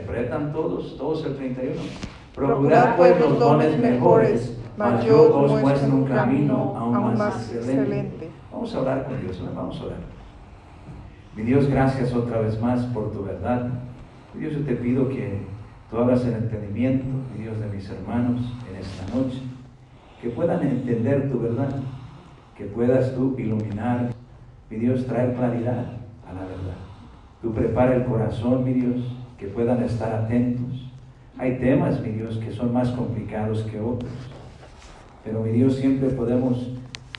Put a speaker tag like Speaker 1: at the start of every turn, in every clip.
Speaker 1: interpretan todos el 31. Procurad pues los dones mejores, mas yo os muestro un camino aún más excelente. Vamos a orar con Dios, ¿no? Vamos a orar. Mi Dios, gracias otra vez más por tu verdad. Mi Dios, yo te pido que tú abras el entendimiento, mi Dios, de mis hermanos en esta noche, que puedan entender tu verdad, que puedas tú iluminar, mi Dios, traer claridad a la verdad. Tú prepara el corazón, mi Dios, que puedan estar atentos. Hay temas, mi Dios, que son más complicados que otros, pero mi Dios, siempre podemos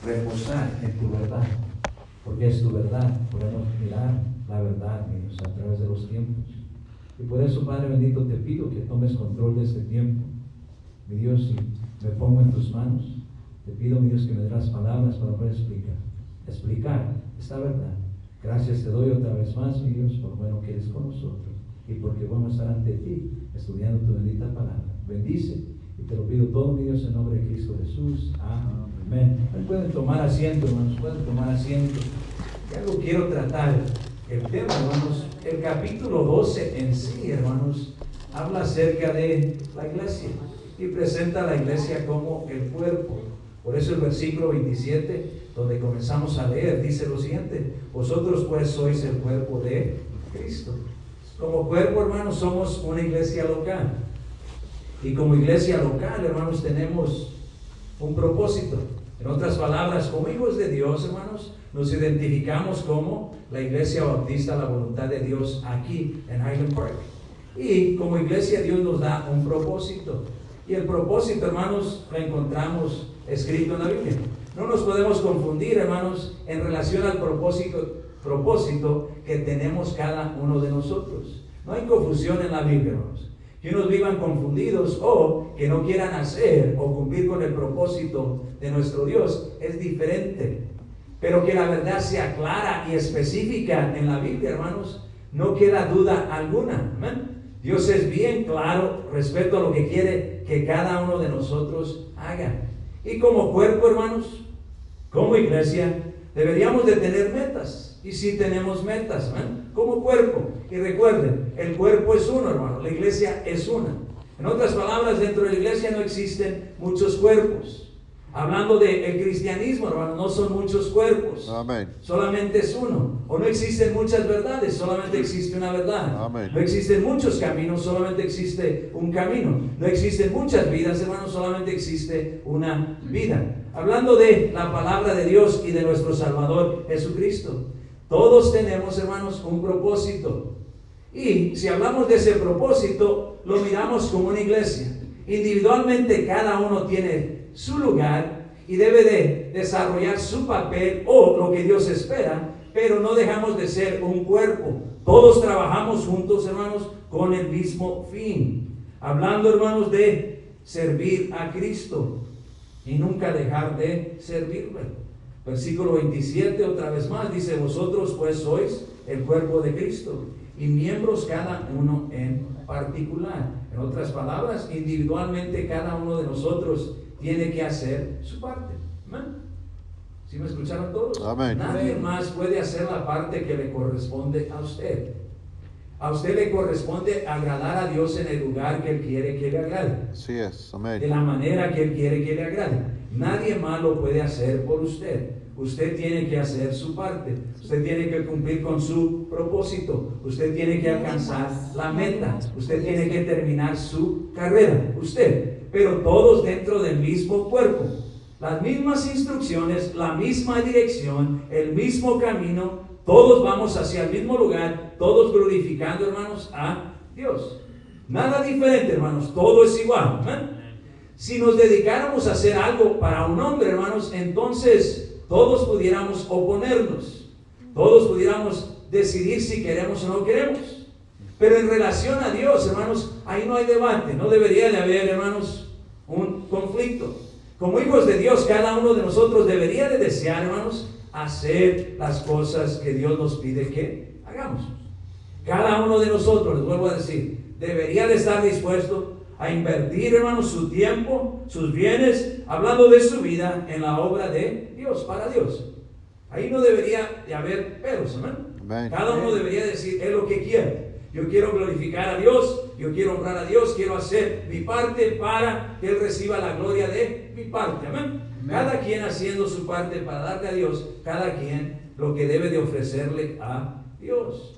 Speaker 1: reposar en tu verdad, porque es tu verdad. Podemos mirar la verdad, mi Dios, a través de los tiempos. Y por eso, Padre bendito, te pido que tomes control de este tiempo. Mi Dios, si me pongo en tus manos, te pido, mi Dios, que me des las palabras para poder explicar esta verdad. Gracias te doy otra vez más, mi Dios, por lo bueno que eres con nosotros y porque vamos a estar ante ti, estudiando tu bendita palabra. Bendice y te lo pido todo, mi Dios, en nombre de Cristo Jesús. Amén. Pueden tomar asiento, hermanos, pueden tomar asiento. Y algo quiero tratar. El tema, hermanos, el capítulo 12 en sí, hermanos, habla acerca de la iglesia y presenta a la iglesia como el cuerpo. Por eso el versículo 27, donde comenzamos a leer, dice lo siguiente: vosotros pues sois el cuerpo de Cristo. Como cuerpo, hermanos, somos una iglesia local. Y como iglesia local, hermanos, tenemos un propósito. En otras palabras, como hijos de Dios, hermanos, nos identificamos como la Iglesia Bautista, la voluntad de Dios aquí en Highland Park. Y como iglesia, Dios nos da un propósito. Y el propósito, hermanos, lo encontramos escrito en la Biblia. No nos podemos confundir, hermanos, en relación al propósito que tenemos cada uno de nosotros. No hay confusión en la Biblia, hermanos. Que unos vivan confundidos o que no quieran hacer o cumplir con el propósito de nuestro Dios es diferente. Pero que la verdad sea clara y específica en la Biblia, hermanos, no queda duda alguna. ¿Amén? Dios es bien claro respecto a lo que quiere que cada uno de nosotros haga. Y como cuerpo, hermanos, como iglesia, deberíamos de tener metas. Y sí tenemos metas, ¿amén? Como cuerpo. Y recuerden, el cuerpo es uno, hermano. La iglesia es una. En otras palabras, dentro de la iglesia no existen muchos cuerpos. Hablando del cristianismo, hermano, no son muchos cuerpos.
Speaker 2: Amén.
Speaker 1: Solamente es uno. O no existen muchas verdades, solamente existe una verdad.
Speaker 2: Amén.
Speaker 1: No existen muchos caminos, solamente existe un camino. No existen muchas vidas, hermano, solamente existe una vida. Hablando de la palabra de Dios y de nuestro Salvador Jesucristo, todos tenemos, hermanos, un propósito. Y si hablamos de ese propósito, lo miramos como una iglesia. Individualmente cada uno tiene su lugar y debe de desarrollar su papel o lo que Dios espera, pero no dejamos de ser un cuerpo. Todos trabajamos juntos, hermanos, con el mismo fin. Hablando, hermanos, de servir a Cristo y nunca dejar de servirle. Versículo 27, otra vez más, dice: vosotros pues sois el cuerpo de Cristo y miembros cada uno en particular. En otras palabras, individualmente cada uno de nosotros tiene que hacer su parte. ¿Amén? ¿Sí me escucharon todos?
Speaker 2: Amén.
Speaker 1: Nadie más puede hacer la parte que le corresponde a usted. A usted le corresponde agradar a Dios en el lugar que Él quiere que le agrade.
Speaker 2: Así es.
Speaker 1: De
Speaker 2: Amén.
Speaker 1: la manera que Él quiere que le agrade. Nadie más lo puede hacer por usted. Usted tiene que hacer su parte. Usted tiene que cumplir con su propósito. Usted tiene que alcanzar la meta. Usted tiene que terminar su carrera. Usted. Pero todos dentro del mismo cuerpo. Las mismas instrucciones, la misma dirección, el mismo camino. Todos vamos hacia el mismo lugar. Todos glorificando, hermanos, a Dios. Nada diferente, hermanos. Todo es igual. ¿Eh? Si nos dedicáramos a hacer algo para un hombre, hermanos, entonces todos pudiéramos oponernos. Todos pudiéramos decidir si queremos o no queremos. Pero en relación a Dios, hermanos, ahí no hay debate. No debería de haber, hermanos, un conflicto. Como hijos de Dios, cada uno de nosotros debería de desear, hermanos, hacer las cosas que Dios nos pide que hagamos. Cada uno de nosotros, les vuelvo a decir, debería de estar dispuesto a invertir, hermanos, su tiempo, sus bienes, hablando de su vida en la obra de Dios, para Dios. Ahí no debería de haber peros, ¿amén?
Speaker 2: Amén.
Speaker 1: Cada uno debería decir, es lo que quiere. Yo quiero glorificar a Dios,
Speaker 2: yo quiero honrar a Dios, quiero hacer mi parte para que Él reciba la gloria de mi parte. Amén. Cada quien haciendo su parte para darle a Dios, cada quien lo que debe de ofrecerle a Dios.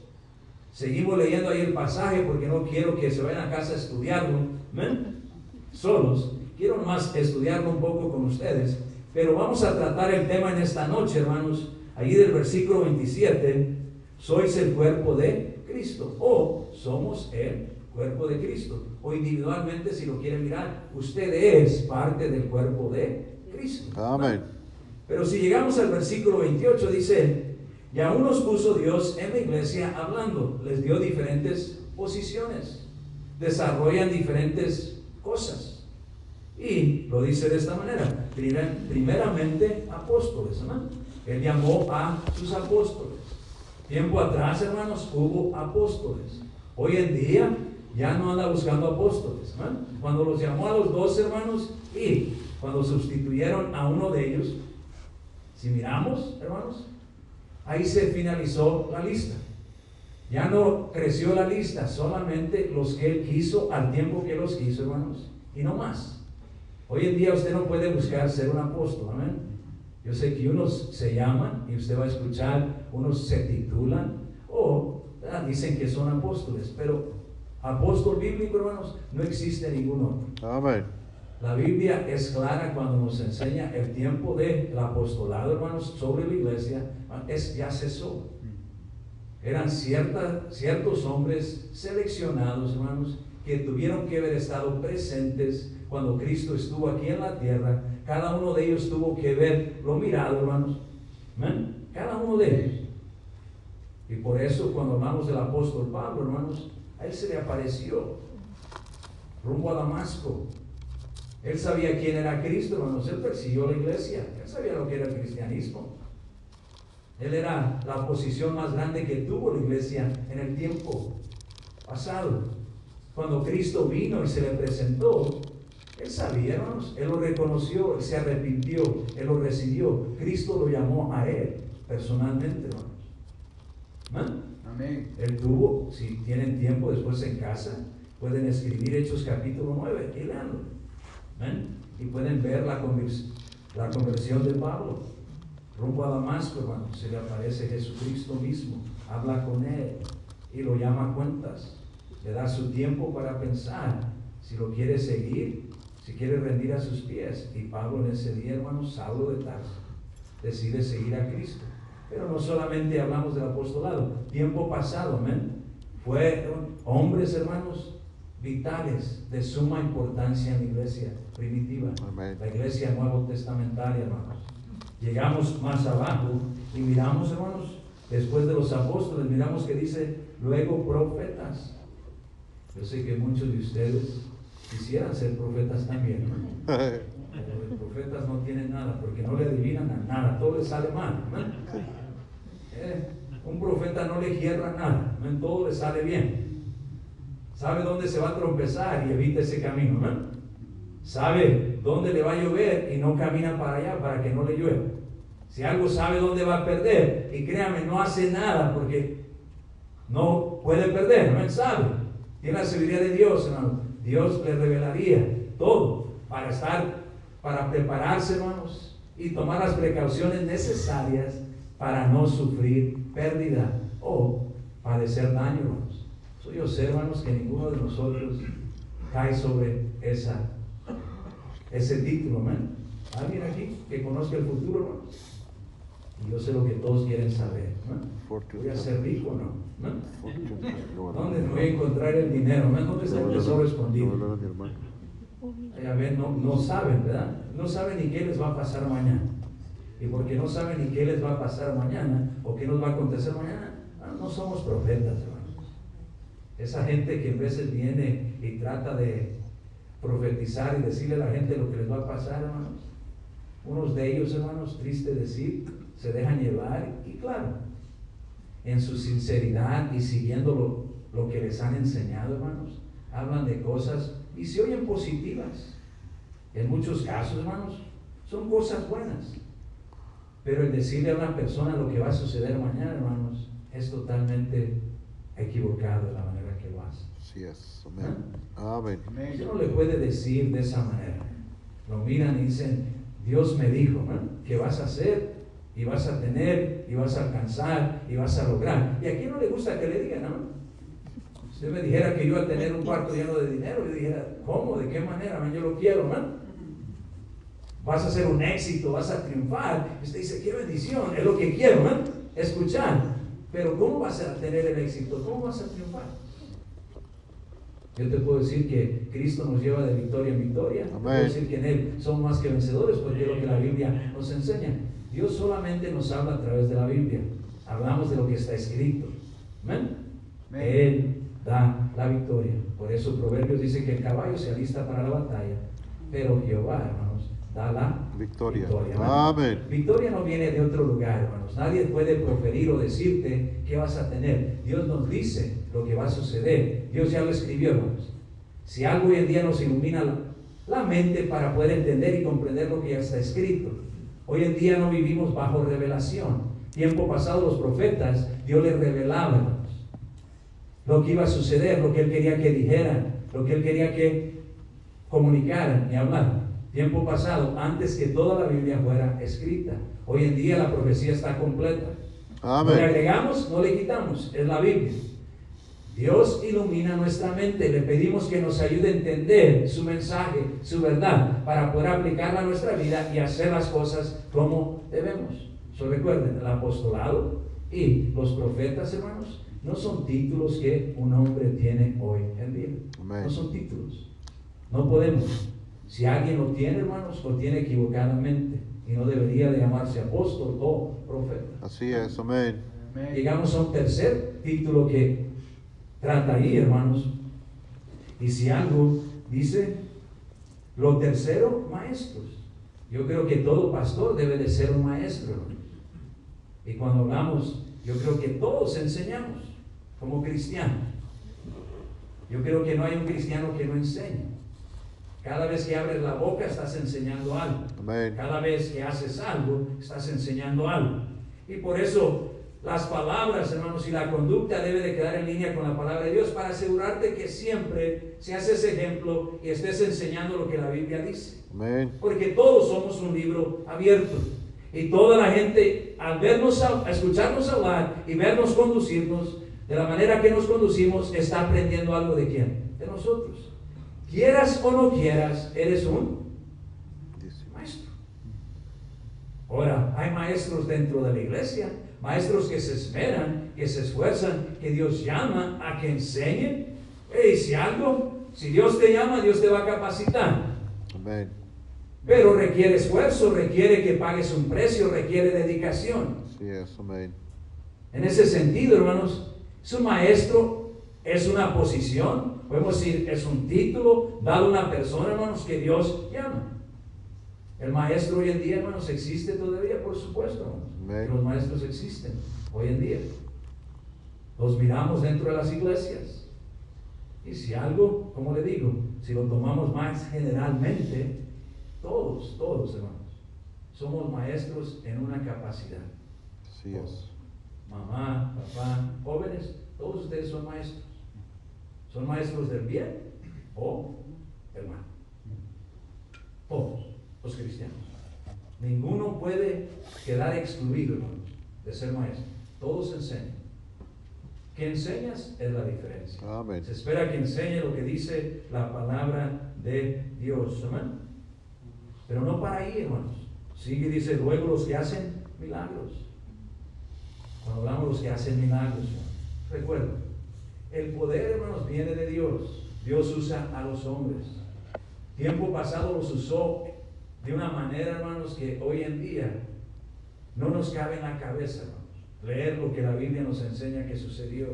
Speaker 2: Seguimos leyendo ahí el pasaje porque no quiero que se vayan a casa a estudiarlo, ¿amén? Solos. Quiero nomás estudiarlo un poco con ustedes, pero vamos a tratar el tema en esta noche, hermanos. Allí del versículo 27, sois el cuerpo de Cristo, o somos el cuerpo de Cristo, o individualmente, si lo quieren mirar, usted es parte del cuerpo de Cristo.
Speaker 3: Amén.
Speaker 2: Pero si llegamos al versículo 28, dice: y aún nos puso Dios en la iglesia hablando, les dio diferentes posiciones, desarrollan diferentes cosas. Y lo dice de esta manera: primeramente apóstoles, ¿no? Él llamó a sus apóstoles. Tiempo atrás, hermanos, hubo apóstoles. Hoy en día ya no anda buscando apóstoles, ¿no? Cuando los llamó a los 12 hermanos y cuando sustituyeron a uno de ellos, si miramos, hermanos, ahí se finalizó la lista. Ya no creció la lista, solamente los que Él quiso al tiempo que los quiso, hermanos, y no más. Hoy en día usted no puede buscar ser un apóstol, amén. Yo sé que unos se llaman y usted va a escuchar, unos se titulan o dicen que son apóstoles, pero apóstol bíblico, hermanos, no existe ninguno.
Speaker 3: Amén.
Speaker 2: La Biblia es clara cuando nos enseña el tiempo del apostolado, hermanos, sobre la iglesia, ya cesó. Eran ciertos hombres seleccionados, hermanos, que tuvieron que haber estado presentes cuando Cristo estuvo aquí en la tierra. Cada uno de ellos tuvo que verlo mirado, hermanos. ¿Amén? Cada uno de ellos. Y por eso cuando hablamos del apóstol Pablo, hermanos, a él se le apareció rumbo a Damasco. Él sabía quién era Cristo, hermanos. Él persiguió la iglesia. Él sabía lo que era el cristianismo. Él era la posición más grande que tuvo la iglesia en el tiempo pasado. Cuando Cristo vino y se le presentó, Él sabía, hermanos. Él lo reconoció, Él se arrepintió, Él lo recibió. Cristo lo llamó a Él personalmente, hermanos. ¿Amén? Amén. Él tuvo, si tienen tiempo después en casa, pueden escribir Hechos capítulo 9 y leanlo. ¿Amén? Y pueden ver la conversión de Pablo. Rumbo a Damasco, hermanos, se le aparece Jesucristo mismo, habla con Él y lo llama a cuentas. Le da su tiempo para pensar si lo quiere seguir, si quiere rendir a sus pies. Y Pablo en ese día, hermanos, Saulo de Tarso, decide seguir a Cristo. Pero no solamente hablamos del apostolado, tiempo pasado, amén. Fueron hombres, hermanos, vitales, de suma importancia en la iglesia primitiva, amén. La iglesia nuevo testamentaria, hermanos. Llegamos más abajo y miramos, hermanos, después de los apóstoles, miramos que dice, luego profetas. Yo sé que muchos de ustedes quisieran ser profetas también, ¿no? Pero los profetas no tienen nada, porque no le adivinan a nada, todo les sale mal, ¿no? Un profeta no le hierra nada, ¿no? Todo le sale bien. Sabe dónde se va a tropezar y evita ese camino, ¿no? Sabe dónde le va a llover y no camina para allá para que no le llueva. Si algo sabe dónde va a perder, y créame, no hace nada porque no puede perder, no él sabe. Tiene la sabiduría de Dios, hermano. Dios le revelaría todo para prepararse, hermanos, y tomar las precauciones necesarias para no sufrir pérdida o padecer daño, hermanos. Yo sé, hermanos, que ninguno de nosotros cae sobre ese título, ¿man? ¿Alguien aquí que conozca el futuro, hermanos? Y yo sé lo que todos quieren saber, ¿no? ¿Voy a ser rico o no? ¿Dónde me voy a encontrar el dinero? ¿No? ¿Dónde está el tesoro escondido? A ver, no saben, ¿verdad? No saben ni qué les va a pasar mañana. Y porque no saben ni qué les va a pasar mañana o qué nos va a acontecer mañana, no somos profetas, hermanos. Esa gente que a veces viene y trata de profetizar y decirle a la gente lo que les va a pasar, hermanos. Unos de ellos, hermanos, triste decir, se dejan llevar y claro, en su sinceridad y siguiendo lo que les han enseñado, hermanos, hablan de cosas y se oyen positivas. En muchos casos, hermanos, son cosas buenas. Pero el decirle a una persona lo que va a suceder mañana, hermanos, es totalmente equivocado de la manera que lo hace.
Speaker 3: Así es. Amén. Amén.
Speaker 2: Usted no le puede decir de esa manera. Lo miran y dicen, Dios me dijo, ¿no?, que vas a hacer, y vas a tener, y vas a alcanzar, y vas a lograr. Y a quién no le gusta que le digan, ¿no? Si usted me dijera que yo iba a tener un cuarto lleno de dinero, yo dijera, ¿cómo? ¿De qué manera? Man? Yo lo quiero, ¿no? Vas a ser un éxito, vas a triunfar. Y usted dice, qué bendición, es lo que quiero, ¿no?, escuchar. Pero ¿cómo vas a tener el éxito? ¿Cómo vas a triunfar? Yo te puedo decir que Cristo nos lleva de victoria en victoria. Te puedo decir que en Él somos más que vencedores, porque es lo que la Biblia nos enseña. Dios solamente nos habla a través de la Biblia. Hablamos de lo que está escrito. ¿Amén? Él da la victoria. Por eso Proverbios dice que el caballo se alista para la batalla, pero Jehová, hermanos, da la victoria. Amén. Victoria no viene de otro lugar, hermanos. Nadie puede proferir o decirte qué vas a tener. Dios nos dice lo que va a suceder. Dios ya lo escribió, hermanos. Si algo hoy en día nos ilumina la mente para poder entender y comprender lo que ya está escrito. Hoy en día no vivimos bajo revelación. Tiempo pasado los profetas, Dios les revelaba, hermanos, lo que iba a suceder, lo que Él quería que dijeran, lo que Él quería que comunicaran y hablaran. Tiempo pasado, antes que toda la Biblia fuera escrita. Hoy en día la profecía está completa.
Speaker 3: Amén.
Speaker 2: No le agregamos, no le quitamos, es la Biblia. Dios ilumina nuestra mente, le pedimos que nos ayude a entender su mensaje, su verdad, para poder aplicarla a nuestra vida y hacer las cosas como debemos. Recuerden, el apostolado y los profetas, hermanos, no son títulos que un hombre tiene hoy en día.
Speaker 3: Amén.
Speaker 2: No son títulos. No podemos. Si alguien lo tiene, hermanos, lo tiene equivocadamente y no debería de llamarse apóstol o profeta.
Speaker 3: Así es. Amén.
Speaker 2: Llegamos a un tercer título que trata ahí, hermanos. Y si algo dice, lo tercero, maestros. Yo creo que todo pastor debe de ser un maestro, hermanos. Y cuando hablamos, yo creo que todos enseñamos como cristianos. Yo creo que no hay un cristiano que no enseñe. Cada vez que abres la boca estás enseñando algo.
Speaker 3: Amén.
Speaker 2: Cada vez que haces algo estás enseñando algo. Y por eso las palabras, hermanos, y la conducta debe de quedar en línea con la palabra de Dios para asegurarte que siempre seas ese ejemplo y estés enseñando lo que la Biblia dice.
Speaker 3: Amén.
Speaker 2: Porque todos somos un libro abierto. Y toda la gente, al vernos, escucharnos hablar y vernos conducirnos, de la manera que nos conducimos, está aprendiendo algo de quién, de nosotros. Quieras o no quieras, eres un maestro. Ahora, hay maestros dentro de la iglesia, maestros que se esmeran, que se esfuerzan, que Dios llama a que enseñen. Si Dios te llama, Dios te va a capacitar.
Speaker 3: Amén.
Speaker 2: Pero requiere esfuerzo, requiere que pagues un precio, requiere dedicación.
Speaker 3: Sí, eso, amén.
Speaker 2: En ese sentido, hermanos, su maestro es una posición, podemos decir, es un título dado a una persona, hermanos, que Dios llama. El maestro hoy en día, hermanos, existe todavía, por supuesto, hermanos. Los maestros existen hoy en día. Los miramos dentro de las iglesias. Y si algo, como le digo, si lo tomamos más generalmente, todos, hermanos, somos maestros en una capacidad.
Speaker 3: Así es.
Speaker 2: Mamá, papá, jóvenes, todos ustedes son maestros. ¿Son maestros del bien o del mal? Todos los cristianos. Ninguno puede quedar excluido, hermanos, de ser maestro. Todos enseñan. ¿Qué enseñas? Es la diferencia.
Speaker 3: Amén.
Speaker 2: Se espera que enseñe lo que dice la palabra de Dios. Amén. Pero no para ahí, hermanos. Sigue y dice, luego los que hacen milagros. Cuando hablamos de los que hacen milagros, recuerden, el poder, hermanos, viene de Dios. Dios usa a los hombres. Tiempo pasado los usó de una manera, hermanos, que hoy en día no nos cabe en la cabeza, hermanos. Leer lo que la Biblia nos enseña que sucedió.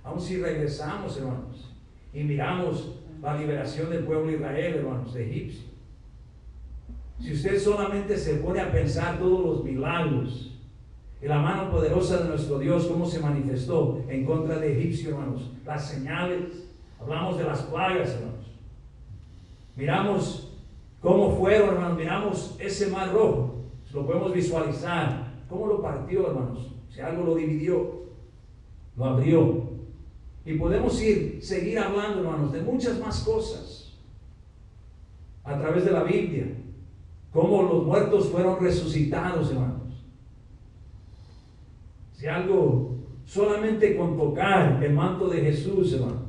Speaker 2: Aun si regresamos, hermanos, y miramos la liberación del pueblo de Israel, hermanos, de Egipcio. Si usted solamente se pone a pensar todos los milagros y la mano poderosa de nuestro Dios, cómo se manifestó en contra de Egipcio, hermanos, las señales, hablamos de las plagas, hermanos, miramos cómo fueron, hermanos, miramos ese mar rojo, lo podemos visualizar, cómo lo partió, hermanos, si algo lo dividió, lo abrió, Y podemos seguir hablando, hermanos, de muchas más cosas a través de la Biblia. Cómo los muertos fueron resucitados, hermanos. Si algo solamente con tocar el manto de Jesús, hermanos.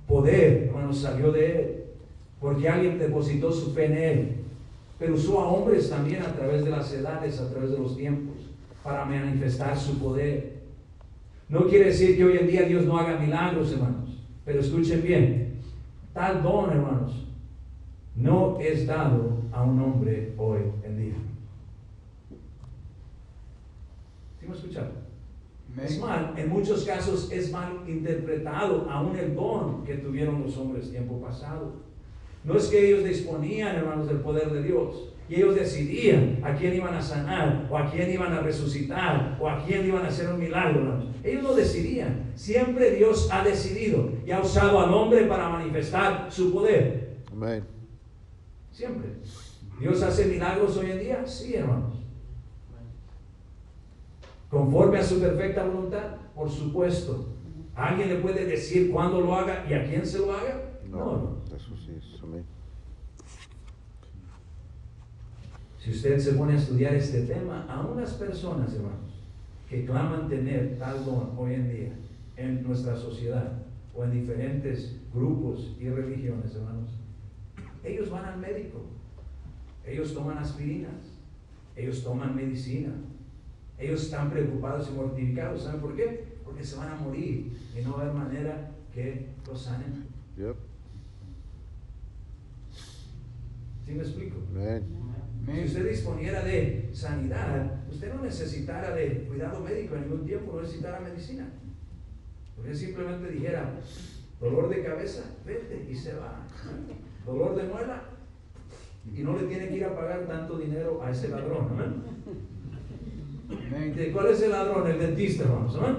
Speaker 2: Poder, hermanos, salió de Él. Porque alguien depositó su fe en Él. Pero usó a hombres también a través de las edades, a través de los tiempos, para manifestar su poder. No quiere decir que hoy en día Dios no haga milagros, hermanos. Pero escuchen bien, tal don, hermanos, no es dado a un hombre hoy en día. ¿Sí me escucharon? Es mal, en muchos casos es mal interpretado aún el don que tuvieron los hombres tiempo pasado. No es que ellos disponían, hermanos, del poder de Dios. Y ellos decidían a quién iban a sanar, o a quién iban a resucitar, o a quién iban a hacer un milagro, hermanos. Ellos no decidían. Siempre Dios ha decidido y ha usado al hombre para manifestar su poder.
Speaker 3: Amén.
Speaker 2: Siempre. ¿Dios hace milagros hoy en día? Sí, hermanos. ¿Conforme a su perfecta voluntad? Por supuesto. ¿Alguien le puede decir cuándo lo haga y a quién se lo haga? No.
Speaker 3: Eso sí es. Amén.
Speaker 2: Si usted se pone a estudiar este tema, a unas personas, hermanos, que claman tener tal don hoy en día en nuestra sociedad o en diferentes grupos y religiones, hermanos, ellos van al médico, ellos toman aspirinas, ellos toman medicina, ellos están preocupados y mortificados. ¿Saben por qué? Porque se van a morir y no va a haber manera que los sanen.
Speaker 3: Yep.
Speaker 2: ¿Sí me explico?
Speaker 3: Amén.
Speaker 2: Si usted disponiera de sanidad, usted no necesitara de cuidado médico en ningún tiempo, no necesitara medicina. Usted simplemente dijera, dolor de cabeza, vete y se va. Dolor de muela, y no le tiene que ir a pagar tanto dinero a ese ladrón. ¿Amén? ¿Cuál es el ladrón? El dentista, hermanos. ¿Amén?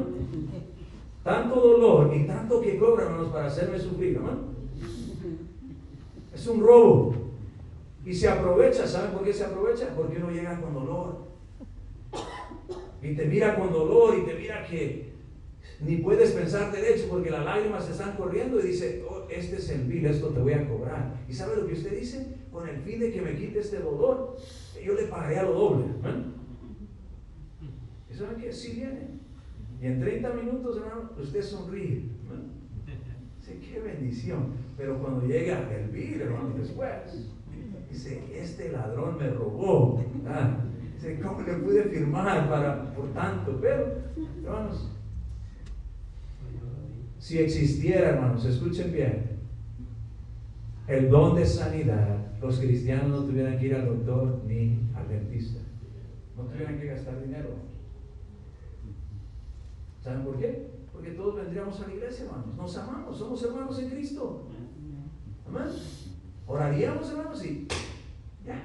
Speaker 2: Tanto dolor y tanto que cobra, hermanos, para hacerme sufrir. ¿Amén? Es un robo. Y se aprovecha. ¿Saben por qué se aprovecha? Porque uno llega con dolor. Y te mira con dolor y te mira que ni puedes pensar derecho porque las lágrimas se están corriendo y dice, oh, este es el bill, esto te voy a cobrar. ¿Y sabe lo que usted dice? Con el fin de que me quite este dolor, yo le pagaré a lo doble. ¿Y saben qué? Sí viene. Y en 30 minutos, hermano, usted sonríe. Dice, qué bendición. Pero cuando llega el bill, hermano, después, dice, este ladrón me robó. Dice, ¿cómo le pude firmar por tanto? Pero, hermanos, si existiera, hermanos, escuchen bien, el don de sanidad, los cristianos no tuvieran que ir al doctor ni al dentista. No tuvieran que gastar dinero. ¿Saben por qué? Porque todos vendríamos a la iglesia, hermanos. Nos amamos, somos hermanos en Cristo. Amén. Oraríamos, hermanos, y ya.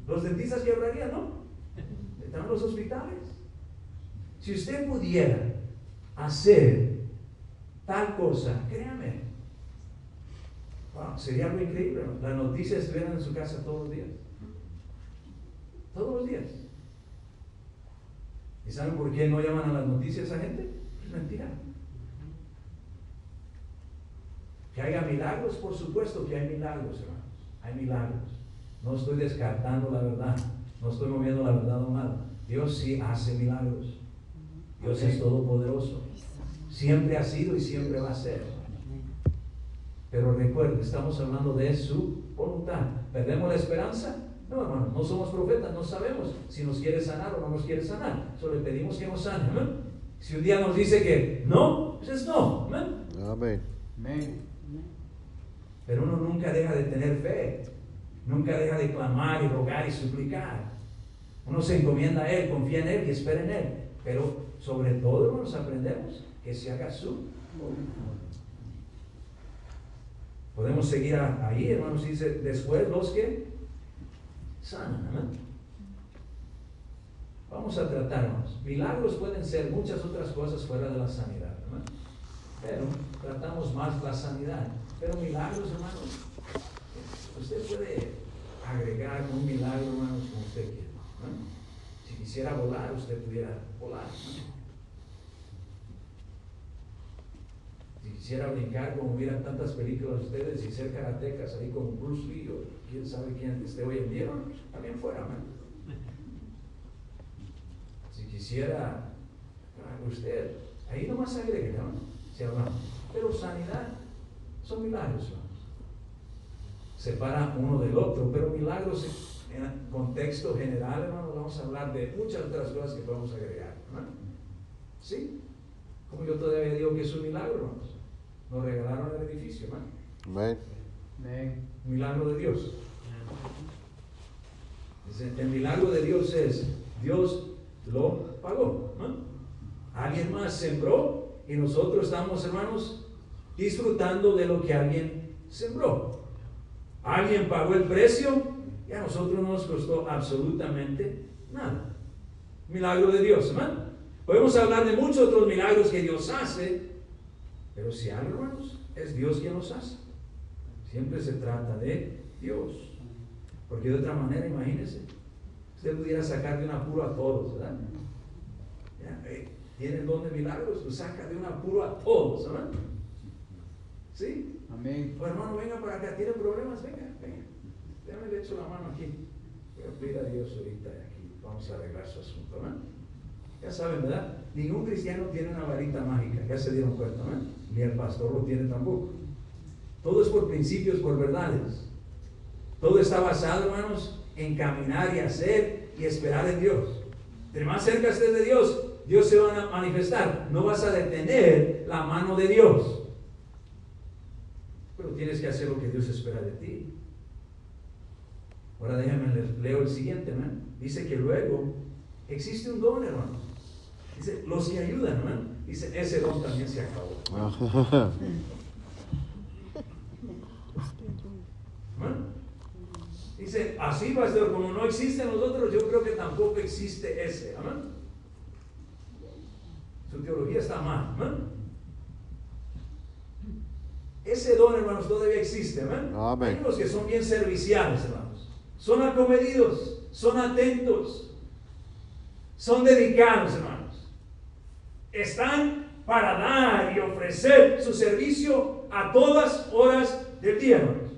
Speaker 2: Los dentistas quebrarían, ¿no? Están en los hospitales. Si usted pudiera hacer tal cosa, créame, wow, sería algo increíble, ¿no? Las noticias estuvieran en su casa todos los días. Todos los días. ¿Y saben por qué no llaman a las noticias a gente? Es mentira. Que haya milagros, por supuesto que hay milagros, hermanos. Hay milagros. No estoy descartando la verdad. No estoy moviendo la verdad a un lado. Dios sí hace milagros. Dios es todopoderoso. Siempre ha sido y siempre va a ser. Pero recuerde, estamos hablando de su voluntad. ¿Perdemos la esperanza? No, hermano, no somos profetas, no sabemos si nos quiere sanar o no nos quiere sanar. Solo le pedimos que nos sane. ¿Amén? Si un día nos dice que no, pues es no. ¿Amén?
Speaker 3: Amén.
Speaker 2: Amén. Pero uno nunca deja de tener fe. Nunca deja de clamar y rogar y suplicar. Uno se encomienda a Él, confía en Él y espera en Él. Pero sobre todo, hermanos, aprendemos que se haga su voluntad. Podemos seguir ahí, hermanos, dice, después los que sanan. ¿Amén? Vamos a tratar, hermanos. Milagros pueden ser muchas otras cosas fuera de la sanidad. ¿Amén? Pero tratamos más la sanidad. Pero milagros, hermanos, usted puede agregar un milagro, hermanos, como usted quiera. ¿No? Si quisiera volar, usted pudiera volar. ¿No? Quisiera brincar como miran tantas películas ustedes y ser karatecas ahí como Bruce Lee o quién sabe quién esté hoy en día, también fuera, man. Si quisiera usted, ahí nomás agregue, ¿no? Si hablamos. Pero sanidad son milagros, hermanos. Separa uno del otro, pero milagros en contexto general, hermanos, vamos a hablar de muchas otras cosas que podemos agregar, ¿no? ¿Sí? Como yo todavía digo que es un milagro, hermanos. Nos regalaron el edificio, ¿no?
Speaker 3: Amén.
Speaker 2: Un milagro de Dios. El milagro de Dios es, Dios lo pagó, ¿no? Alguien más sembró y nosotros estamos, hermanos, disfrutando de lo que alguien sembró. Alguien pagó el precio y a nosotros no nos costó absolutamente nada. Milagro de Dios, hermano. Podemos hablar de muchos otros milagros que Dios hace, pero si algo, hermanos, es Dios quien los hace. Siempre se trata de Dios. Porque de otra manera, imagínense, usted pudiera sacar de un apuro a todos, ¿verdad? Ya, tiene el don de milagros, lo saca de un apuro a todos, ¿verdad? ¿Sí?
Speaker 4: Amén.
Speaker 2: Oh, hermano, venga para acá, ¿tiene problemas? Venga. Déjame le echo la mano aquí. Voy a pedir a Dios ahorita aquí. Vamos a arreglar su asunto, ¿verdad? Ya saben, ¿verdad? Ningún cristiano tiene una varita mágica, ya se dieron cuenta, ¿verdad? Ni el pastor lo tiene tampoco. Todo es por principios, por verdades. Todo está basado, hermanos, en caminar y hacer y esperar en Dios. De más cerca estés de Dios, Dios se va a manifestar. No vas a detener la mano de Dios. Pero tienes que hacer lo que Dios espera de ti. Ahora déjenme leo el siguiente, ¿man? Dice que luego existe un don, hermanos. Dice, los que ayudan, ¿man? Dice, ese don también se acabó. ¿Man? Dice, así va a ser, como no existe en nosotros, yo creo que tampoco existe ese. ¿Man? Su teología está mal. ¿Man? Ese don, hermanos, todavía existe. ¿Man? Hay unos que son bien serviciales, hermanos. Son acomedidos, son atentos, son dedicados, hermanos. Están para dar y ofrecer su servicio a todas horas del día, hermanos.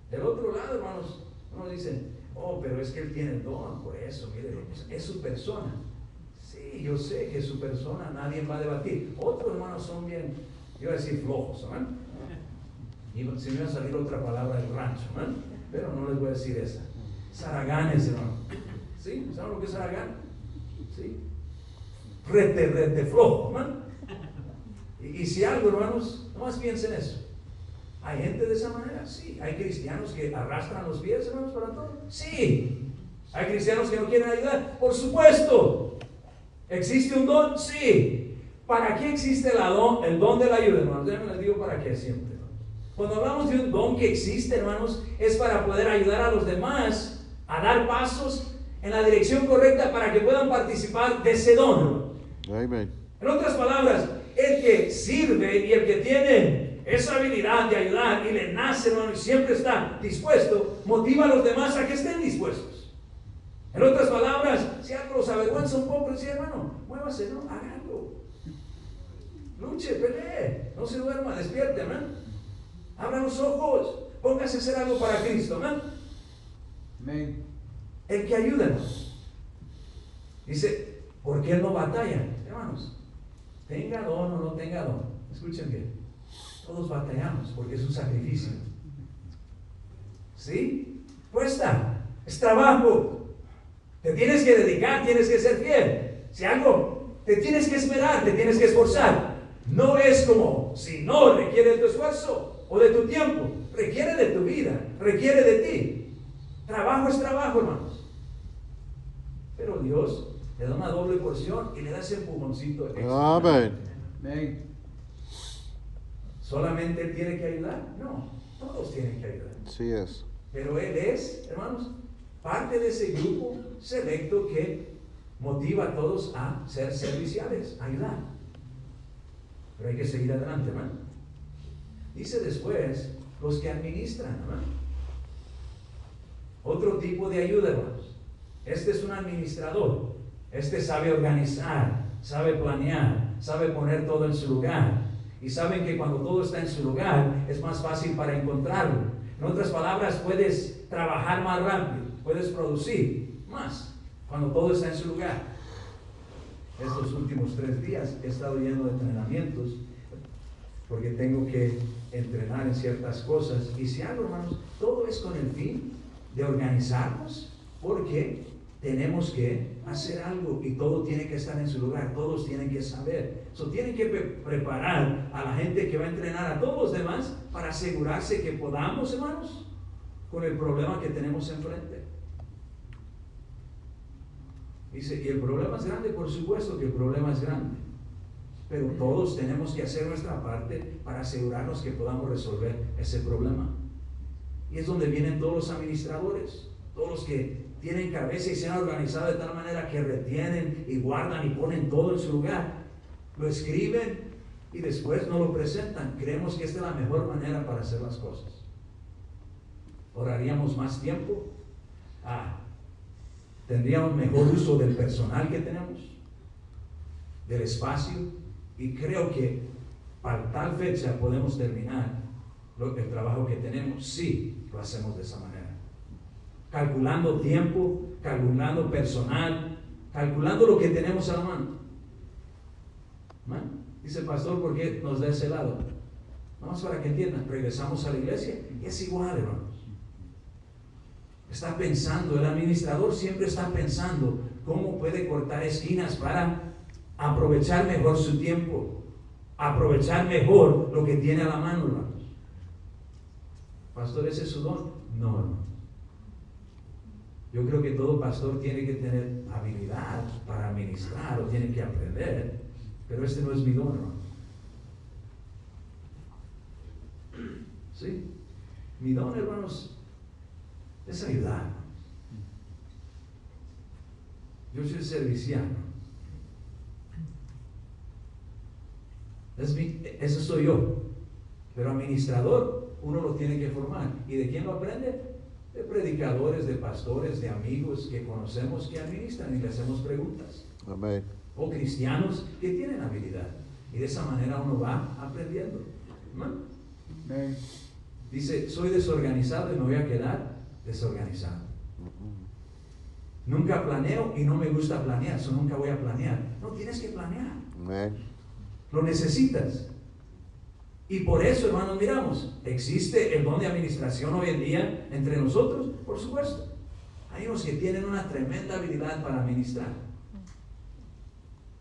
Speaker 2: Del otro lado, hermanos, unos dicen, oh, pero es que él tiene el don, por eso, mire, es su persona. Sí, yo sé que es su persona, nadie va a debatir. Otros, hermanos, son bien, yo iba a decir flojos, ¿no? Y se me iba a salir otra palabra del rancho, ¿no? Pero no les voy a decir esa. Zaraganes, hermano. ¿Sí? ¿Saben lo que es zaragán? ¿Sí? Rete flojo, ¿no? Y si algo, hermanos, nomás piensen eso. ¿Hay gente de esa manera? Sí. ¿Hay cristianos que arrastran los pies, hermanos, para todo? Sí. ¿Hay cristianos que no quieren ayudar? Por supuesto. ¿Existe un don? Sí. ¿Para qué existe el don de la ayuda, hermanos? Déjenme les digo para qué siempre. Cuando hablamos de un don que existe, hermanos, es para poder ayudar a los demás a dar pasos en la dirección correcta para que puedan participar de ese don.
Speaker 3: Amén.
Speaker 2: En otras palabras, el que sirve y el que tiene esa habilidad de ayudar y le nace, hermano, y siempre está dispuesto, motiva a los demás a que estén dispuestos. En otras palabras, si algo los avergüenza un poco, decía, hermano, muévase, ¿no? Haga algo. Luche, pelee, no se duerma, despierte, hermano. Abra los ojos, póngase a hacer algo para Cristo, ¿no?
Speaker 4: Amén.
Speaker 2: El que ayuda. Dice, ¿por qué no batalla? Hermanos, tenga don o no tenga don. Escuchen bien. Todos batallamos porque es un sacrificio. ¿Sí? Cuesta. Es trabajo. Te tienes que dedicar, tienes que ser fiel. Si algo, te tienes que esperar, te tienes que esforzar. No es como si no requiere de tu esfuerzo o de tu tiempo, requiere de tu vida, requiere de ti. Trabajo es trabajo, hermanos. Pero Dios le da una doble porción y le da ese empujoncito extra.
Speaker 3: Amén.
Speaker 4: Amén.
Speaker 2: ¿Solamente Él tiene que ayudar? No, todos tienen que ayudar.
Speaker 3: Sí es.
Speaker 2: Pero Él es, hermanos, parte de ese grupo selecto que motiva a todos a ser serviciales, a ayudar. Pero hay que seguir adelante, hermano. Dice después, los que administran, hermano. Otro tipo de ayuda, hermanos. Este es un administrador. Este sabe organizar, sabe planear, sabe poner todo en su lugar. Y saben que cuando todo está en su lugar, es más fácil para encontrarlo. En otras palabras, puedes trabajar más rápido, puedes producir más cuando todo está en su lugar. Estos últimos 3 días he estado yendo de entrenamientos porque tengo que entrenar en ciertas cosas. Y si algo, hermanos, todo es con el fin de organizarnos, porque tenemos que hacer algo y todo tiene que estar en su lugar, todos tienen que saber. Tienen que preparar a la gente que va a entrenar a todos los demás para asegurarse que podamos, hermanos, con el problema que tenemos enfrente. Dice, y el problema es grande, por supuesto que el problema es grande, pero todos tenemos que hacer nuestra parte para asegurarnos que podamos resolver ese problema. Y es donde vienen todos los administradores, todos los que tienen cabeza y se han organizado de tal manera que retienen y guardan y ponen todo en su lugar. Lo escriben y después no lo presentan. Creemos que esta es la mejor manera para hacer las cosas. Ahorraríamos más tiempo. Tendríamos mejor uso del personal que tenemos, del espacio, y creo que para tal fecha podemos terminar el trabajo que tenemos si lo hacemos de esa manera. Calculando tiempo, calculando personal, calculando lo que tenemos a la mano. Dice el pastor, ¿por qué nos da ese lado? Vamos para que entiendan, regresamos a la iglesia y es igual, hermanos. Está pensando, el administrador siempre está pensando cómo puede cortar esquinas para aprovechar mejor su tiempo, aprovechar mejor lo que tiene a la mano, hermanos. Pastor, ¿ese es su don? No, hermano. Yo creo que todo pastor tiene que tener habilidad para administrar o tiene que aprender, pero este no es mi don, hermano. ¿Sí? Mi don, hermanos, es ayudar. Yo soy serviciano. Eso soy yo. Pero administrador, uno lo tiene que formar. ¿Y de quién lo aprende? De predicadores, de pastores, de amigos que conocemos que administran y le hacemos preguntas.
Speaker 3: Amén.
Speaker 2: O cristianos que tienen habilidad. Y de esa manera uno va aprendiendo.
Speaker 4: Amén.
Speaker 2: Dice, soy desorganizado y me voy a quedar desorganizado. Nunca planeo y no me gusta planear, nunca voy a planear. No, tienes que planear.
Speaker 3: Amén.
Speaker 2: Lo necesitas. Y por eso, hermanos, miramos, ¿existe el don de administración hoy en día entre nosotros? Por supuesto. Hay unos que tienen una tremenda habilidad para administrar.